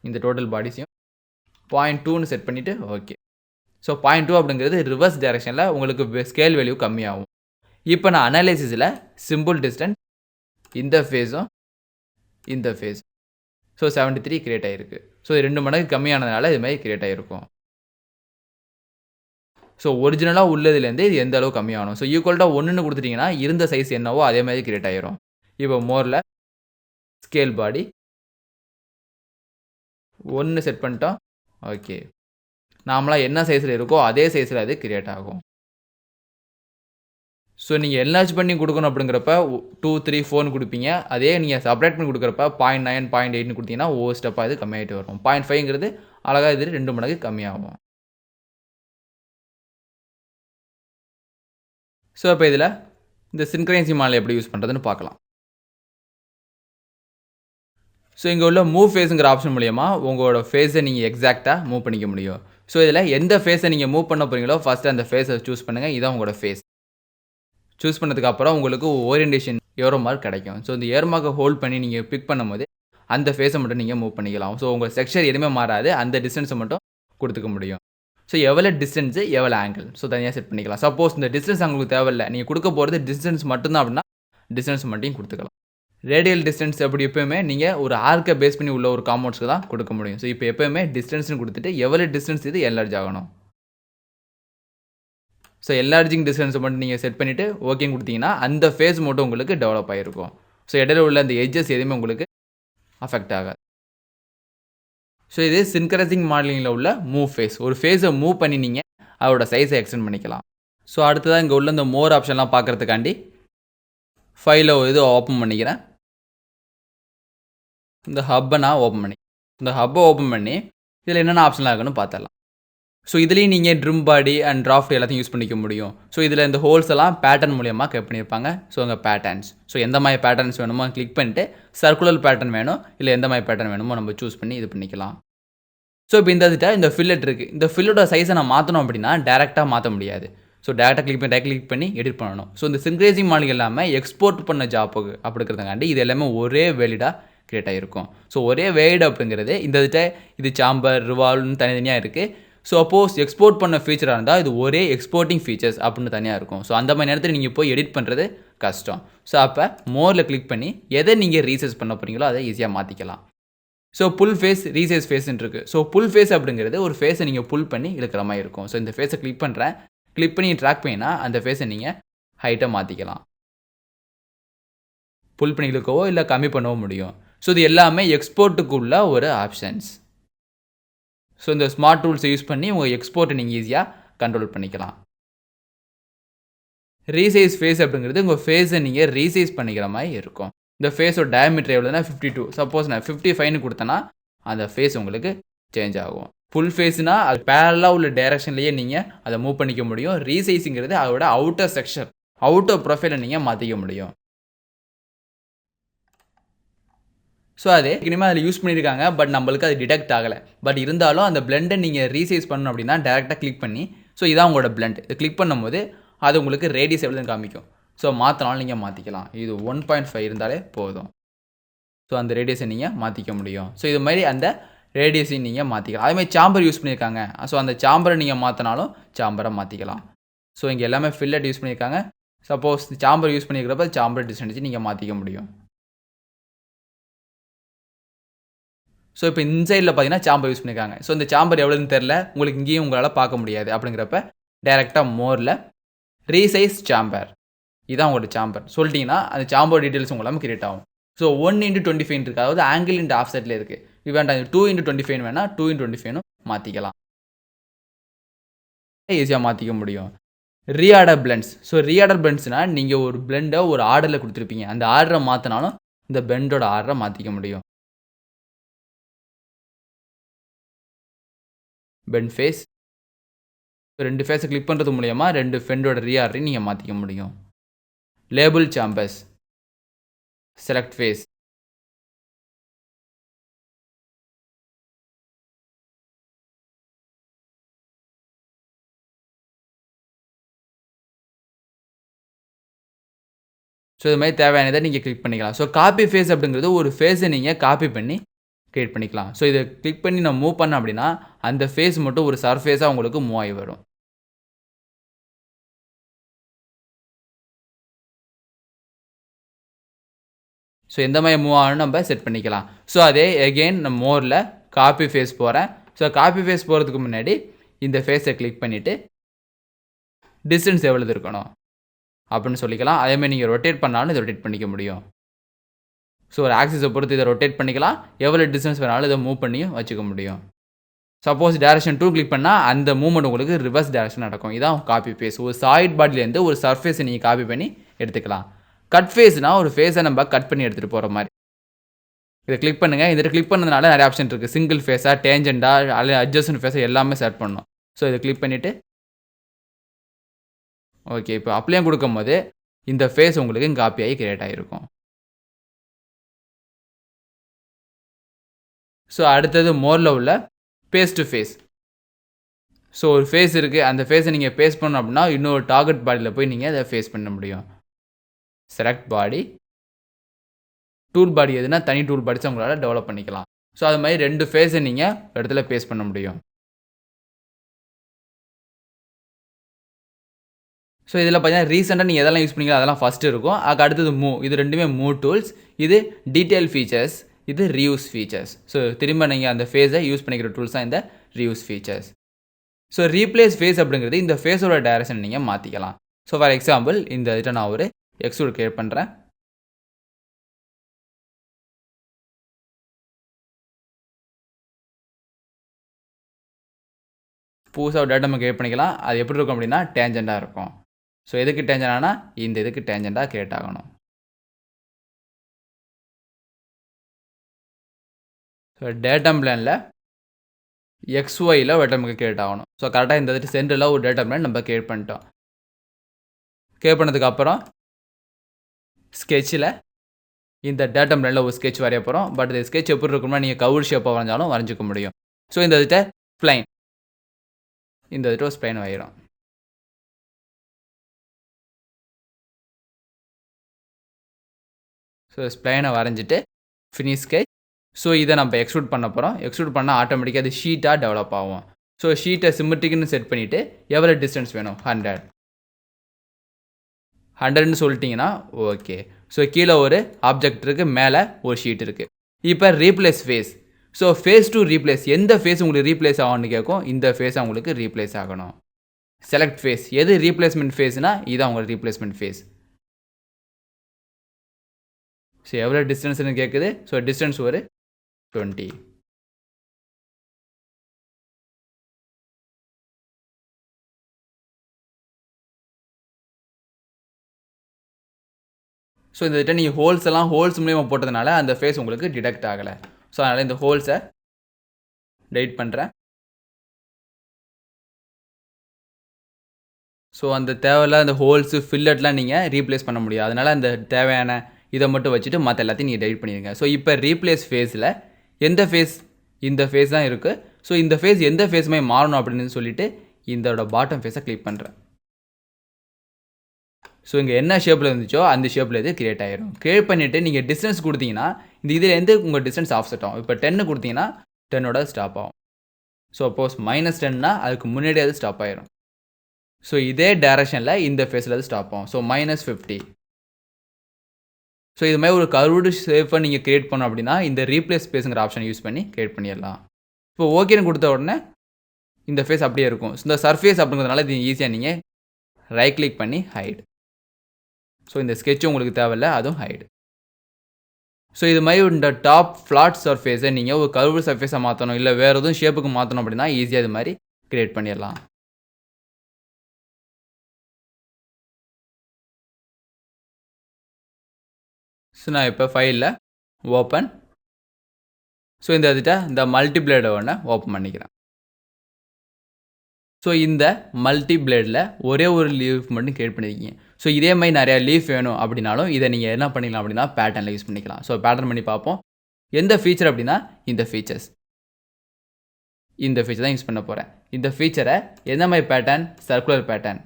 இந்த டோட்டல் பாடிஸையும் 0.2ன்னு செட் பண்ணிவிட்டு ஓகே. ஸோ 0.2 அப்படிங்கிறது ரிவர்ஸ் டைரெக்ஷனில் உங்களுக்கு ஸ்கேல் வேல்யூ கம்மியாகும். இப்போ நான் அனலைசிஸில் சிம்பிள் டிஸ்டன்ஸ் இந்த ஃபேஸும் இந்த ஃபேஸ் ஸோ 73 கிரியேட் ஆகிருக்கு. ஸோ 2 மடங்கு கம்மியானதுனால இது மாதிரி கிரியேட் ஆகிருக்கும். ஸோ ஒரிஜினலாக உள்ளதுலேருந்து இது எந்த அளவு கம்மியாகணும். ஸோ ஈக்குவல்ட்டாக 1ன்னு கொடுத்துட்டிங்கன்னா இருந்த சைஸ் என்னவோ அதே மாதிரி கிரியேட் ஆகிரும். இப்போ மோரில் ஸ்கேல் பாடி 1 செட் பண்ணிட்டோம். ஓகே. நார்மலாக என்ன சைஸில் இருக்கோ அதே சைஸில் அது கிரியேட் ஆகும். ஸோ நீங்கள் என்லார்ஜ் பண்ணி கொடுக்கணும் அப்படிங்கிறப்ப 2, 3, 4ன்னு கொடுப்பீங்க. அதே நீங்கள் செப்பரேட் பண்ணி கொடுக்குறப்ப 0.9, 0.8ன்னு கொடுத்தீங்கன்னா ஒவ்வொரு ஸ்டெப்பாக இது கம்மியாகிட்டு வரும். 0.5ங்கிறது அழகாக இது 2 மடங்கு கம்மியாகும். ஸோ இப்போ இதில் இந்த சின்க்ரைன்சி மாடல் எப்படி யூஸ் பண்ணுறதுன்னு பார்க்கலாம். ஸோ இங்கே உள்ள மூவ் ஃபேஸுங்கிற ஆப்ஷன் மூலிமா உங்களோட ஃபேஸை நீங்கள் எக்ஸாக்டாக மூவ் பண்ணிக்க முடியும். ஸோ இதில் எந்த ஃபேஸை நீங்கள் மூவ் பண்ண போகிறீங்களோ ஃபஸ்ட்டு அந்த ஃபேஸை சூஸ் பண்ணுங்கள். இதான் உங்களோட ஃபேஸ். சூஸ் பண்ணதுக்கப்புறம் உங்களுக்கு ஓரியன்டேஷன் ஏரோ மார்க் கிடைக்கும். ஸோ இந்த ஏரோ மார்க்கை ஹோல்ட் பண்ணி நீங்கள் பிக் பண்ணும்போது அந்த ஃபேஸை மட்டும் நீங்கள் மூவ் பண்ணிக்கலாம். ஸோ உங்கள் செக்ஷர் எதுவுமே மாறாது. அந்த டிஸ்டன்ஸை மட்டும் கொடுத்துக்க முடியும். ஸோ எவ்வளோ டிஸ்டன்ஸு எவ்வளோ ஆங்கிள் ஸோ தனியாக செட் பண்ணிக்கலாம். சப்போஸ் இந்த டிஸ்டன்ஸ் உங்களுக்கு தேவையில்லை, நீங்கள் கொடுக்க போகிறது டிஸ்டன்ஸ் மட்டும்தான் அப்படின்னா டிஸ்டன்ஸ் மட்டும் கொடுத்துக்கலாம். ரேடியல் டிஸ்டன்ஸ் அப்படி எப்போயுமே நீங்கள் ஒரு ஆர்க்கை பேஸ் பண்ணி உள்ள ஒரு காம்பவுண்ட்ஸ்க்கு தான் கொடுக்க முடியும். ஸோ இப்போ எப்போயுமே டிஸ்டன்ஸ்னு கொடுத்துட்டு எவ்வளோ டிஸ்டன்ஸ் இது என்லார்ஜ் ஆகணும். ஸோ என்லார்ஜிங் டிஸ்டன்ஸை மட்டும் நீங்கள் செட் பண்ணிவிட்டு ஓகேன்னு கொடுத்தீங்கன்னா அந்த ஃபேஸ் மட்டும் உங்களுக்கு டெவலப் ஆகிருக்கும். ஸோ இடையில உள்ள அந்த எட்ஜஸ் எதுவுமே உங்களுக்கு அஃபெக்ட் ஆகாது. ஸோ இது சின்க்ரைசிங் மாடலிங்கில் உள்ள மூவ் ஃபேஸ். ஒரு ஃபேஸை மூவ் பண்ணி நீங்கள் அதோட சைஸை எக்ஸ்டெண்ட் பண்ணிக்கலாம். ஸோ அடுத்ததாக இங்கே உள்ள இந்த மோர் ஆப்ஷன்லாம் பார்க்குறதுக்காண்டி ஃபைலை இது ஓப்பன் பண்ணிக்கிறேன். இந்த ஹப்பை நான் ஓப்பன் பண்ணி இந்த ஹப்பை ஓப்பன் பண்ணி இதில் என்னென்ன ஆப்ஷன்லாம் இருக்குன்னு பார்த்துடலாம். ஸோ இதுலேயும் நீங்கள் ட்ரிம் பாடி அண்ட் டிராஃப்ட் எல்லாத்தையும் யூஸ் பண்ணிக்க முடியும். ஸோ இதில் இந்த ஹோல்ஸ் எல்லாம் பேட்டர்ன் மூலியமாக கட் பண்ணியிருப்பாங்க. ஸோ அங்கே பேட்டர்ன்ஸ், ஸோ எந்த மாதிரி பேட்டர்ன்ஸ் வேணுமோ கிளிக் பண்ணிட்டு சர்க்குலர் பேட்டர்ன் வேணும் இல்லை எந்த மாதிரி பேட்டர்ன் வேணுமோ நம்ம சூஸ் பண்ணி இது பண்ணிக்கலாம். ஸோ இப்போ இந்த ஃபில்லட் இருக்குது. இந்த ஃபில்லோட சைஸை நான் மாற்றணும் அப்படின்னா டேரெக்டாக மாற்ற முடியாது. ஸோ டேரெக்டாக கிளிக் பண்ணி எடிட் பண்ணணும். ஸோ இந்த சின்க்ரைசிங் மாடலிங் எல்லாமே எக்ஸ்போர்ட் பண்ண ஜாப்புக்கு அப்படிங்கிறதுக்காண்டி இது எல்லாமே ஒரே வேலிடாக கிரியேட் ஆகிருக்கும். ஸோ ஒரே வேலிட் அப்படிங்கிறது இது சாம்பர் ரிவால்வ்னு தனித்தனியாக இருக்குது. ஸோ அப்போஸ் எக்ஸ்போர்ட் பண்ண ஃபீச்சராக இருந்தால் இது ஒரே எக்ஸ்போர்ட்டிங் ஃபீச்சர்ஸ் அப்படின்னு தனியாக இருக்கும். ஸோ அந்த மாதிரி நேரத்தில் நீங்கள் போய் எடிட் பண்ணுறது கஷ்டம். ஸோ அப்போ மோரில் கிளிக் பண்ணி எதை நீங்கள் ரீசைஸ் பண்ண போகிறீங்களோ அதை ஈஸியாக மாற்றிக்கலாம். ஸோ புல் ஃபேஸ் ரீசைஸ் ஃபேஸ்ன்னு இருக்குது. ஸோ புல் ஃபேஸ் அப்படிங்கிறது ஒரு ஃபேஸை நீங்கள் புல் பண்ணி இழுக்கிற மாதிரி இருக்கும். ஸோ இந்த ஃபேஸை கிளிக் பண்ணி ட்ராக் பண்ணினா அந்த ஃபேஸை நீங்கள் ஹைட்டாக மாற்றிக்கலாம். புல் பண்ணி இழுக்கவோ இல்லை கம்மி பண்ணவோ முடியும். ஸோ இது எல்லாமே எக்ஸ்போர்ட்டுக்குள்ள ஒரு ஆப்ஷன்ஸ். ஸோ இந்த ஸ்மார்ட் டூல்ஸை யூஸ் பண்ணி உங்கள் எக்ஸ்போர்ட்டை நீங்கள் ஈஸியாக கண்ட்ரோல் பண்ணிக்கலாம். ரீசைஸ் ஃபேஸ் அப்படிங்கிறது உங்கள் ஃபேஸை நீங்கள் ரீசைஸ் பண்ணிக்கிற மாதிரி இருக்கும். இந்த ஃபேஸோட டயமீட்டர் எவ்வளோனா 52. சப்போஸ் நான் 55 கொடுத்தேன்னா அந்த ஃபேஸ் உங்களுக்கு சேஞ்ச் ஆகும். ஃபுல் ஃபேஸ்னால் அது பேரலாக உள்ள டைரக்ஷன்லேயே நீங்கள் அதை மூவ் பண்ணிக்க முடியும். ரீசைஸுங்கிறது அதோட அவுட்டர் செக்ஷன் அவுட்டர் ப்ரொஃபைலை நீங்கள் மாற்றிக்க முடியும். ஸோ அது இனிமேல் அதில் யூஸ் பண்ணியிருக்காங்க. பட் நம்மளுக்கு அது டிடெக்ட் ஆகலை. பட் இருந்தாலும் அந்த பிளெண்டை நீங்கள் ரீசைஸ் பண்ணணும் அப்படின்னா டேரெக்டாக கிளிக் பண்ணி ஸோ இதான் உங்களோட பிளெண்ட். இது கிளிக் பண்ணும்போது அது உங்களுக்கு ரேடியஸ் எவ்வளோன்னு காமிக்கும். ஸோ மாற்றினாலும் நீங்கள் மாற்றிக்கலாம். இது 1.5 இருந்தாலே போதும். ஸோ அந்த ரேடியஸை நீங்கள் மாற்றிக்க முடியும். ஸோ இது மாதிரி அந்த ரேடியஸையும் நீங்கள் மாற்றிக்கலாம். அதேமாதிரி சாம்பர் யூஸ் பண்ணியிருக்காங்க. ஸோ அந்த சாம்பரை நீங்கள் மாற்றினாலும் சாம்பரை மாற்றிக்கலாம். ஸோ இங்கே எல்லாமே ஃபில்லட் யூஸ் பண்ணியிருக்காங்க. Suppose sambar use பண்ணியிருக்கிறப்ப sambar distance நீங்கள் மாற்றிக்க முடியும். ஸோ இப்போ இன்சைடில் பார்த்தீங்கன்னா சாம்பர் யூஸ் பண்ணியிருக்காங்க. ஸோ இந்த சாம்பர் எவ்வளோன்னு தெரில, உங்களுக்கு இங்கேயும் உங்களால் பார்க்க முடியாது. அப்படிங்கிறப்ப டேரெக்டாக மோரில் ரீசைஸ் சாம்பர், இதான் உங்களோட சாம்பர் சொல்லிட்டீங்கன்னா அந்த சாம்பர் டீட்டெயில்ஸ் உங்களால் கிரியேட் ஆகும். ஸோ 1x25 இருக்குது, அதாவது ஆங்கிள் இன்ட்டு ஆஃப் செட்டில் இருக்குது. இது வேண்டாம் 2x25 வேணால் 2x25 மாற்றிக்கலாம், ஈஸியாக மாற்றிக்க முடியும். Reorder blends. ஸோ ரீஆர்டர் பிளெண்ட்ஸ்னால் நீங்கள் ஒரு பிளெண்டை ஒரு ஆர்டரில் கொடுத்துருப்பீங்க. அந்த ஆர்டரை மாற்றினாலும் இந்த பிளெண்டோட ஆர்டரை மாற்றிக்க முடியும். பென் ஃபேஸ், 2 ஃபேஸை கிளிக் பண்ணுறது மூலயமா 2 ஃபெண்டோட ரீஆர்டரையும் நீங்கள் மாற்றிக்க முடியும். Label chamfers, select face, so இது மாதிரி தேவையானதை நீங்கள் கிளிக் பண்ணிக்கலாம். ஸோ காப்பி ஃபேஸ் அப்படிங்கிறது ஒரு ஃபேஸை நீங்கள் காப்பி பண்ணி கிரியேட் பண்ணிக்கலாம். ஸோ இதை கிளிக் பண்ணி நான் மூவ் பண்ணேன் அப்படின்னா அந்த ஃபேஸ் மட்டும் ஒரு சர்ஃபேஸாக உங்களுக்கு மூவ் ஆகி வரும். ஸோ எந்த மாதிரி மூவ் ஆகணும் நம்ம செட் பண்ணிக்கலாம். ஸோ அதே எகெயின் நான் மோரில் காப்பி ஃபேஸ் போகிறேன். ஸோ காப்பி ஃபேஸ் போகிறதுக்கு முன்னாடி இந்த ஃபேஸை கிளிக் பண்ணிவிட்டு டிஸ்டன்ஸ் எவ்வளோ இருக்கணும் அப்படின்னு சொல்லிக்கலாம். அதேமாதிரி நீங்கள் ரொட்டேட் பண்ணாலும் இதை ரொட்டேட் பண்ணிக்க முடியும். ஸோ ஒரு ஆக்சிஸை பொறுத்து இதை ரொட்டேட் பண்ணிக்கலாம். எவ்வளோ டிஸ்டன்ஸ் வேணாலும் இதை மூவ் பண்ணியும் வச்சுக்க முடியும். சப்போஸ் டேரக்ஷன் 2 கிளிக் பண்ணால் அந்த மூவ்மெண்ட் உங்களுக்கு ரிவர்ஸ் டேரக்ஷன் நடக்கும். இதான் காப்பி ஃபேஸ். ஒரு சாலிட் பாடியிலேருந்து ஒரு சர்ஃபேஸை நீங்கள் காப்பி பண்ணி எடுத்துக்கலாம். கட் ஃபேஸ்னால் ஒரு ஃபேஸை நம்ம கட் பண்ணி எடுத்துகிட்டு போகிற மாதிரி. இதை கிளிக் பண்ணுங்கள். இதில் கிளிக் பண்ணதுனால நிறைய ஆப்ஷன் இருக்குது. சிங்கிள் ஃபேஸாக, டேஞ்செண்டாக, அல்லது அட்ஜஸ்டன் ஃபேஸை எல்லாமே செட் பண்ணணும். ஸோ இதை கிளிக் பண்ணிவிட்டு ஓகே, இப்போ அப்ளையும் கொடுக்கும்போது இந்த ஃபேஸ் உங்களுக்கு காப்பி ஆகி கிரியேட் ஆகிருக்கும். ஸோ அடுத்தது மோரில் உள்ள பேஸ் டு ஃபேஸ். ஸோ ஒரு ஃபேஸ் இருக்குது, அந்த ஃபேஸை நீங்கள் பேஸ்ட் பண்ணணும் அப்படின்னா இன்னொரு டார்கெட் பாடியில் போய் நீங்கள் அதை ஃபேஸ் பண்ண முடியும். செலக்ட் பாடி, டூல் பாடி எதுனா தனி டூல் பாடிஸ் உங்களால் டெவலப் பண்ணிக்கலாம். ஸோ அது மாதிரி 2 ஃபேஸை நீங்கள் இடத்துல பேஸ்ட் பண்ண முடியும். ஸோ இதில் பார்த்தீங்கன்னா ரீசெண்டாக நீங்கள் எதெல்லாம் யூஸ் பண்ணீங்களோ அதெல்லாம் ஃபஸ்ட்டு இருக்கும். அதுக்கு அடுத்தது மூவ். இது 2மே மூவ் டூல்ஸ். இது டீட்டெயில் ஃபீச்சர்ஸ். இது ரீயூஸ் ஃபீச்சர்ஸ். ஸோ திரும்ப நீங்கள் அந்த ஃபேஸை யூஸ் பண்ணிக்கிற டூல்ஸ் தான் இந்த reuse features. So replace face அப்படிங்கிறது இந்த ஃபேஸோட டைரக்ஷன் நீங்கள் மாற்றிக்கலாம். ஸோ ஃபார் எக்ஸாம்பிள் இந்த இதில் நான் ஒரு எக்ஸ்ட்ரூட் கிரியேட் பண்ணுறேன். புதுசாக ஒரு டேட்டா நம்ம கிரியேட் பண்ணிக்கலாம். அது எப்படி இருக்கும் அப்படின்னா டேஞ்சண்டாக இருக்கும். ஸோ எதுக்கு டேஞ்சண்டானா இந்த இதுக்கு டேஞ்சண்டாக கிரியேட் ஆகணும். ஸோ டேட்டா பிளானில் XYயில் ஒரு டேட்டா நமக்கு கிரியேட் ஆகணும். ஸோ கரெக்டாக இந்த இதுக்கு சென்டரில் ஒரு டேட்டா பிளான் நம்ம கிரியேட் பண்ணிட்டோம். கிரியேட் பண்ணதுக்கப்புறம் ஸ்கெட்சில் இந்த டேட்டா பிளானில் ஒரு ஸ்கெட்ச் வரைய போகிறோம். பட் இந்த ஸ்கெட்ச் எப்படி இருக்கும்னா நீங்கள் கவுர் ஷேப்பாக வரைஞ்சாலும் வரைஞ்சிக்க முடியும். ஸோ இந்த இதுகிட்ட ஸ்ப்ளைன், இந்த இதுகிட்ட ஒரு ஸ்ப்ளைன் வரைகிறோம். ஸோ ஸ்ப்ளைனை வரைஞ்சிட்டு ஃபினிஷ் ஸ்கெட்ச். ஸோ இதை நம்ம எக்ஸ்ட்ரூட் பண்ண போகிறோம். எக்ஸ்ட்ரூட் பண்ணால் ஆட்டோமேட்டிக்காக அது ஷீட்டாக டெவலப் ஆகும். ஸோ ஷீட்டை சிமெட்ரிக்னு செட் பண்ணிவிட்டு எவ்வளோ டிஸ்டன்ஸ் வேணும் 100ன்னு சொல்லிட்டிங்கன்னா ஓகே. ஸோ கீழே ஒரு ஆப்ஜெக்ட் இருக்குது, மேலே ஒரு ஷீட் இருக்குது. இப்போ replace face. So face to replace, எந்த ஃபேஸ் உங்களுக்கு ரீப்ளேஸ் ஆகும்னு கேட்கும். இந்த ஃபேஸ் உங்களுக்கு ரீப்ளேஸ் ஆகணும். செலக்ட் ஃபேஸ், எது ரீப்ளேஸ்மெண்ட் ஃபேஸ்னால் இதுதான் உங்களுக்கு ரீப்ளேஸ்மெண்ட் ஃபேஸ். ஸோ எவ்வளோ டிஸ்டன்ஸ்னு கேட்குது. ஸோ டிஸ்டன்ஸ் ஒரு 20. ஸோ இந்த கிட்ட நீங்கள் ஹோல்ஸ் மூலியமா போட்டதுனால அந்த ஃபேஸ் உங்களுக்கு டிடெக்ட் ஆகலை. ஸோ அதனால் இந்த ஹோல்ஸை டெலிட் பண்ணுறேன். ஸோ அந்த தேவையில்லாத அந்த ஹோல்ஸு ஃபில்லட்லாம் நீங்கள் ரீப்ளேஸ் பண்ண முடியாது. அதனால் அந்த தேவையான இதை மட்டும் வச்சுட்டு மற்ற எல்லாத்தையும் நீங்கள் டெலிட் பண்ணிடுங்க. ஸோ இப்போ ரீப்ளேஸ் ஃபேஸில் எந்த ஃபேஸ், இந்த ஃபேஸ் தான் இருக்குது. ஸோ இந்த ஃபேஸ் எந்த ஃபேஸுமே மாறணும் அப்படின்னு சொல்லிட்டு இதோட பாட்டம் ஃபேஸை கிளிக் பண்ணுறேன். ஸோ இங்கே என்ன ஷேப்பில் இருந்துச்சோ அந்த ஷேப்பில் இது கிரியேட் ஆகிடும். கிரியேட் பண்ணிவிட்டு நீங்கள் டிஸ்டன்ஸ் கொடுத்தீங்கன்னா இந்த இதுலேருந்து உங்கள் டிஸ்டன்ஸ் ஆஃப்செட் ஆகும். இப்போ 10 கொடுத்தீங்கன்னா 10ஓட ஸ்டாப் ஆகும். ஸோ சப்போஸ் -10னா அதுக்கு முன்னாடி அது ஸ்டாப் ஆகிடும். ஸோ இதே டைரக்ஷனில் இந்த ஃபேஸில் அது ஸ்டாப் ஆகும். ஸோ -50. ஸோ இது மாதிரி ஒரு கர்வ்டு ஷேப்பை நீங்கள் கிரியேட் பண்ணோம் அப்படின்னா இந்த ரீப்ளேஸ் ஃபேஸுங்கிற ஆப்ஷன் யூஸ் பண்ணி கிரியேட் பண்ணிடலாம். இப்போ ஓகேன்னு கொடுத்த உடனே இந்த ஃபேஸ் அப்படியே இருக்கும். இந்த சர்ஃபேஸ் அப்படிங்கிறதுனால இது ஈஸியாக நீங்கள் ரைட் கிளிக் பண்ணி ஹைட். ஸோ இந்த ஸ்கெட்சும் உங்களுக்கு தேவையில்லை, அதுவும் ஹைடு. ஸோ இது மாதிரி இந்த டாப் ஃப்ளாட் சர்ஃபேஸை நீங்கள் ஒரு கர்வ் சர்ஃபேஸாக மாற்றணும், இல்லை வேறு எதுவும் ஷேப்புக்கு மாற்றணும் அப்படின்னா ஈஸியாக இது மாதிரி கிரியேட் பண்ணிடலாம். ஸோ நான் இப்போ ஃபைலில் ஓப்பன். ஸோ இந்த இதுட்ட இந்த மல்டிப்ளேடை ஒன்று ஓப்பன் பண்ணிக்கிறேன். ஸோ இந்த மல்டி பிளேடில் ஒரே ஒரு லீஃப் மட்டும் கிரியேட் பண்ணியிருக்கீங்க. ஸோ இதே மாதிரி நிறையா லீஃப் வேணும் அப்படின்னாலும் இதை நீங்கள் என்ன பண்ணிக்கலாம் அப்படின்னா பேட்டர்னில் யூஸ் பண்ணிக்கலாம். ஸோ பேட்டர்ன் பண்ணி பார்ப்போம். எந்த ஃபீச்சர் அப்படின்னா இந்த ஃபீச்சர்ஸ், இந்த ஃபீச்சர் தான் யூஸ் பண்ண போகிறேன். இந்த ஃபீச்சரை எந்த மாதிரி பேட்டர்ன், சர்க்குலர் பேட்டர்ன்,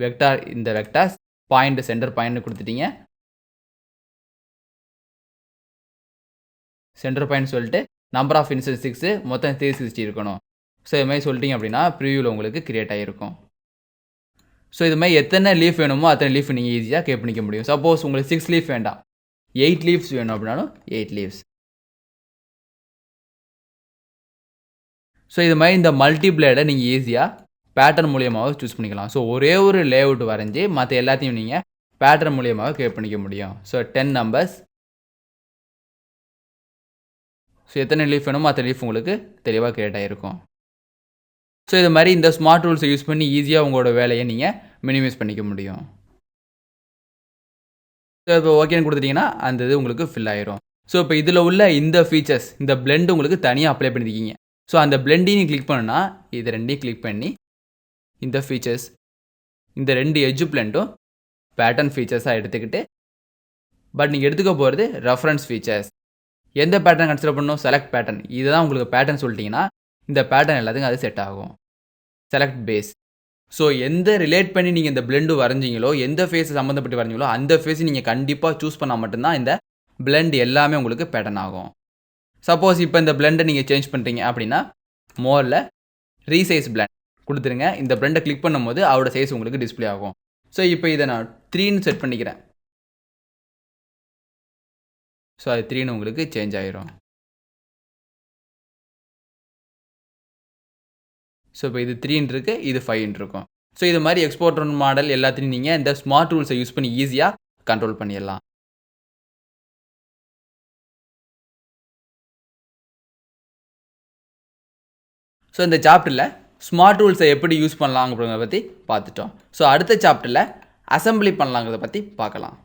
வெக்டார், இந்த வெக்டார்ஸ் பாயிண்ட் சென்டர் பாயிண்ட் கொடுத்துட்டீங்க. சென்டர் பாயிண்ட் சொல்லிட்டு நம்பர் ஆஃப் இன்ஸ்டன்ஸ் 6, மொத்தம் 360 இருக்கணும். ஸோ இது மாதிரி சொல்லிட்டீங்க அப்படின்னா ப்ரிவியூவில் உங்களுக்கு கிரியேட் ஆகிருக்கும். ஸோ இது மாதிரி எத்தனை லீஃப் வேணுமோ அத்தனை லீஃப் நீங்கள் ஈஸியாக கிரியேட் பண்ணிக்க முடியும். சப்போஸ் உங்களுக்கு 6 லீஃப் வேண்டாம், 8 லீஃப்ஸ் வேணும் அப்படின்னாலும் 8 லீவ்ஸ். ஸோ இது மாதிரி இந்த மல்டி பிளேடை நீங்கள் ஈஸியாக பேட்டர்ன் மூலியமாக சூஸ் பண்ணிக்கலாம். ஸோ ஒரே ஒரு லே அவுட் வரைஞ்சி மற்ற எல்லாத்தையும் நீங்கள் பேட்டர்ன் மூலியமாக கிரியேட் பண்ணிக்க முடியும். So 10 numbers. ஸோ எத்தனை லீஃப் வேணுமோ அத்தனை லீஃப் உங்களுக்கு தெளிவாக கிரியேட் ஆகிருக்கும். ஸோ இது மாதிரி இந்த ஸ்மார்ட் டூல்ஸை யூஸ் பண்ணி ஈஸியாக உங்களோட வேலையை நீங்கள் மினிமைஸ் பண்ணிக்க முடியும். ஸோ இப்போ ஓகேன்னு கொடுத்துட்டிங்கன்னா அந்த இது உங்களுக்கு ஃபில் ஆயிரும். ஸோ இப்போ இதில் உள்ள இந்த ஃபீச்சர்ஸ், இந்த பிளெண்ட் உங்களுக்கு தனியாக அப்ளை பண்ணியிருக்கீங்க. ஸோ அந்த பிளெண்டையும் கிளிக் பண்ணுன்னா இது ரெண்டையும் கிளிக் பண்ணி இந்த ஃபீச்சர்ஸ், இந்த 2 எட்ஜ் பிளெண்டும் பேட்டர்ன் ஃபீச்சர்ஸாக எடுத்துக்கிட்டு, பட் நீங்கள் எடுத்துக்க போகிறது ரெஃபரன்ஸ் ஃபீச்சர்ஸ். எந்த பேட்டர்ன் கன்சிடர் பண்ணணும்? Select pattern. இதுதான் உங்களுக்கு பேட்டர்ன் சொல்லிட்டீங்கன்னா, இந்த பேட்டர்ன் எல்லாத்துக்கும் அது செட் ஆகும். Select face. ஸோ எந்த ரிலேட் பண்ணி நீங்க இந்த பிளெண்ட் வரைஞ்சீங்களோ, எந்த ஃபேஸ் சம்மந்தப்பட்டு வரைஞ்சீங்களோ, அந்த ஃபேஸ் நீங்க கண்டிப்பா சூஸ் பண்ணா மட்டும் தான் இந்த பிளெண்ட் எல்லாமே உங்களுக்கு பேட்டர்ன் ஆகும். சப்போஸ் இப்ப இந்த பிளெண்ட நீங்க சேஞ்ச் பண்றீங்க அப்படின்னா, மோர்ல ரீசைஸ் பிளெண்ட் குடுத்துருங்க. இந்த பிளெண்ட கிளிக் பண்ணும்போது அதோட சைஸ் உங்களுக்கு டிஸ்ப்ளே ஆகும். ஸோ இப்ப இத நான் 3ன்னு செட் பண்ணிக்கிறேன். ஸோ அது 3ன்னு உங்களுக்கு சேஞ்ச் ஆயிரும். ஸோ இப்போ இது 3ன்னு இருக்கு. இது 5ன்னு இருக்கும். ஸோ இது மாரி எக்ஸ்போர்ட் மாடல் எல்லாத்தையும் நீங்க இந்த ஸ்மார்ட் டூல்ஸ யூஸ் பண்ணி ஈஸியா கண்ட்ரோல் பண்ணிறலாம். ஸோ இந்த சாப்டர்ல ஸ்மார்ட் டூல்ஸ எப்படி யூஸ் பண்ணலாம்ங்கறத பத்தி பார்த்துட்டோம். ஸோ அடுத்த சாப்டர்ல அசெம்பிளி பண்ணலாம்ங்கறத பத்தி பார்க்கலாம்.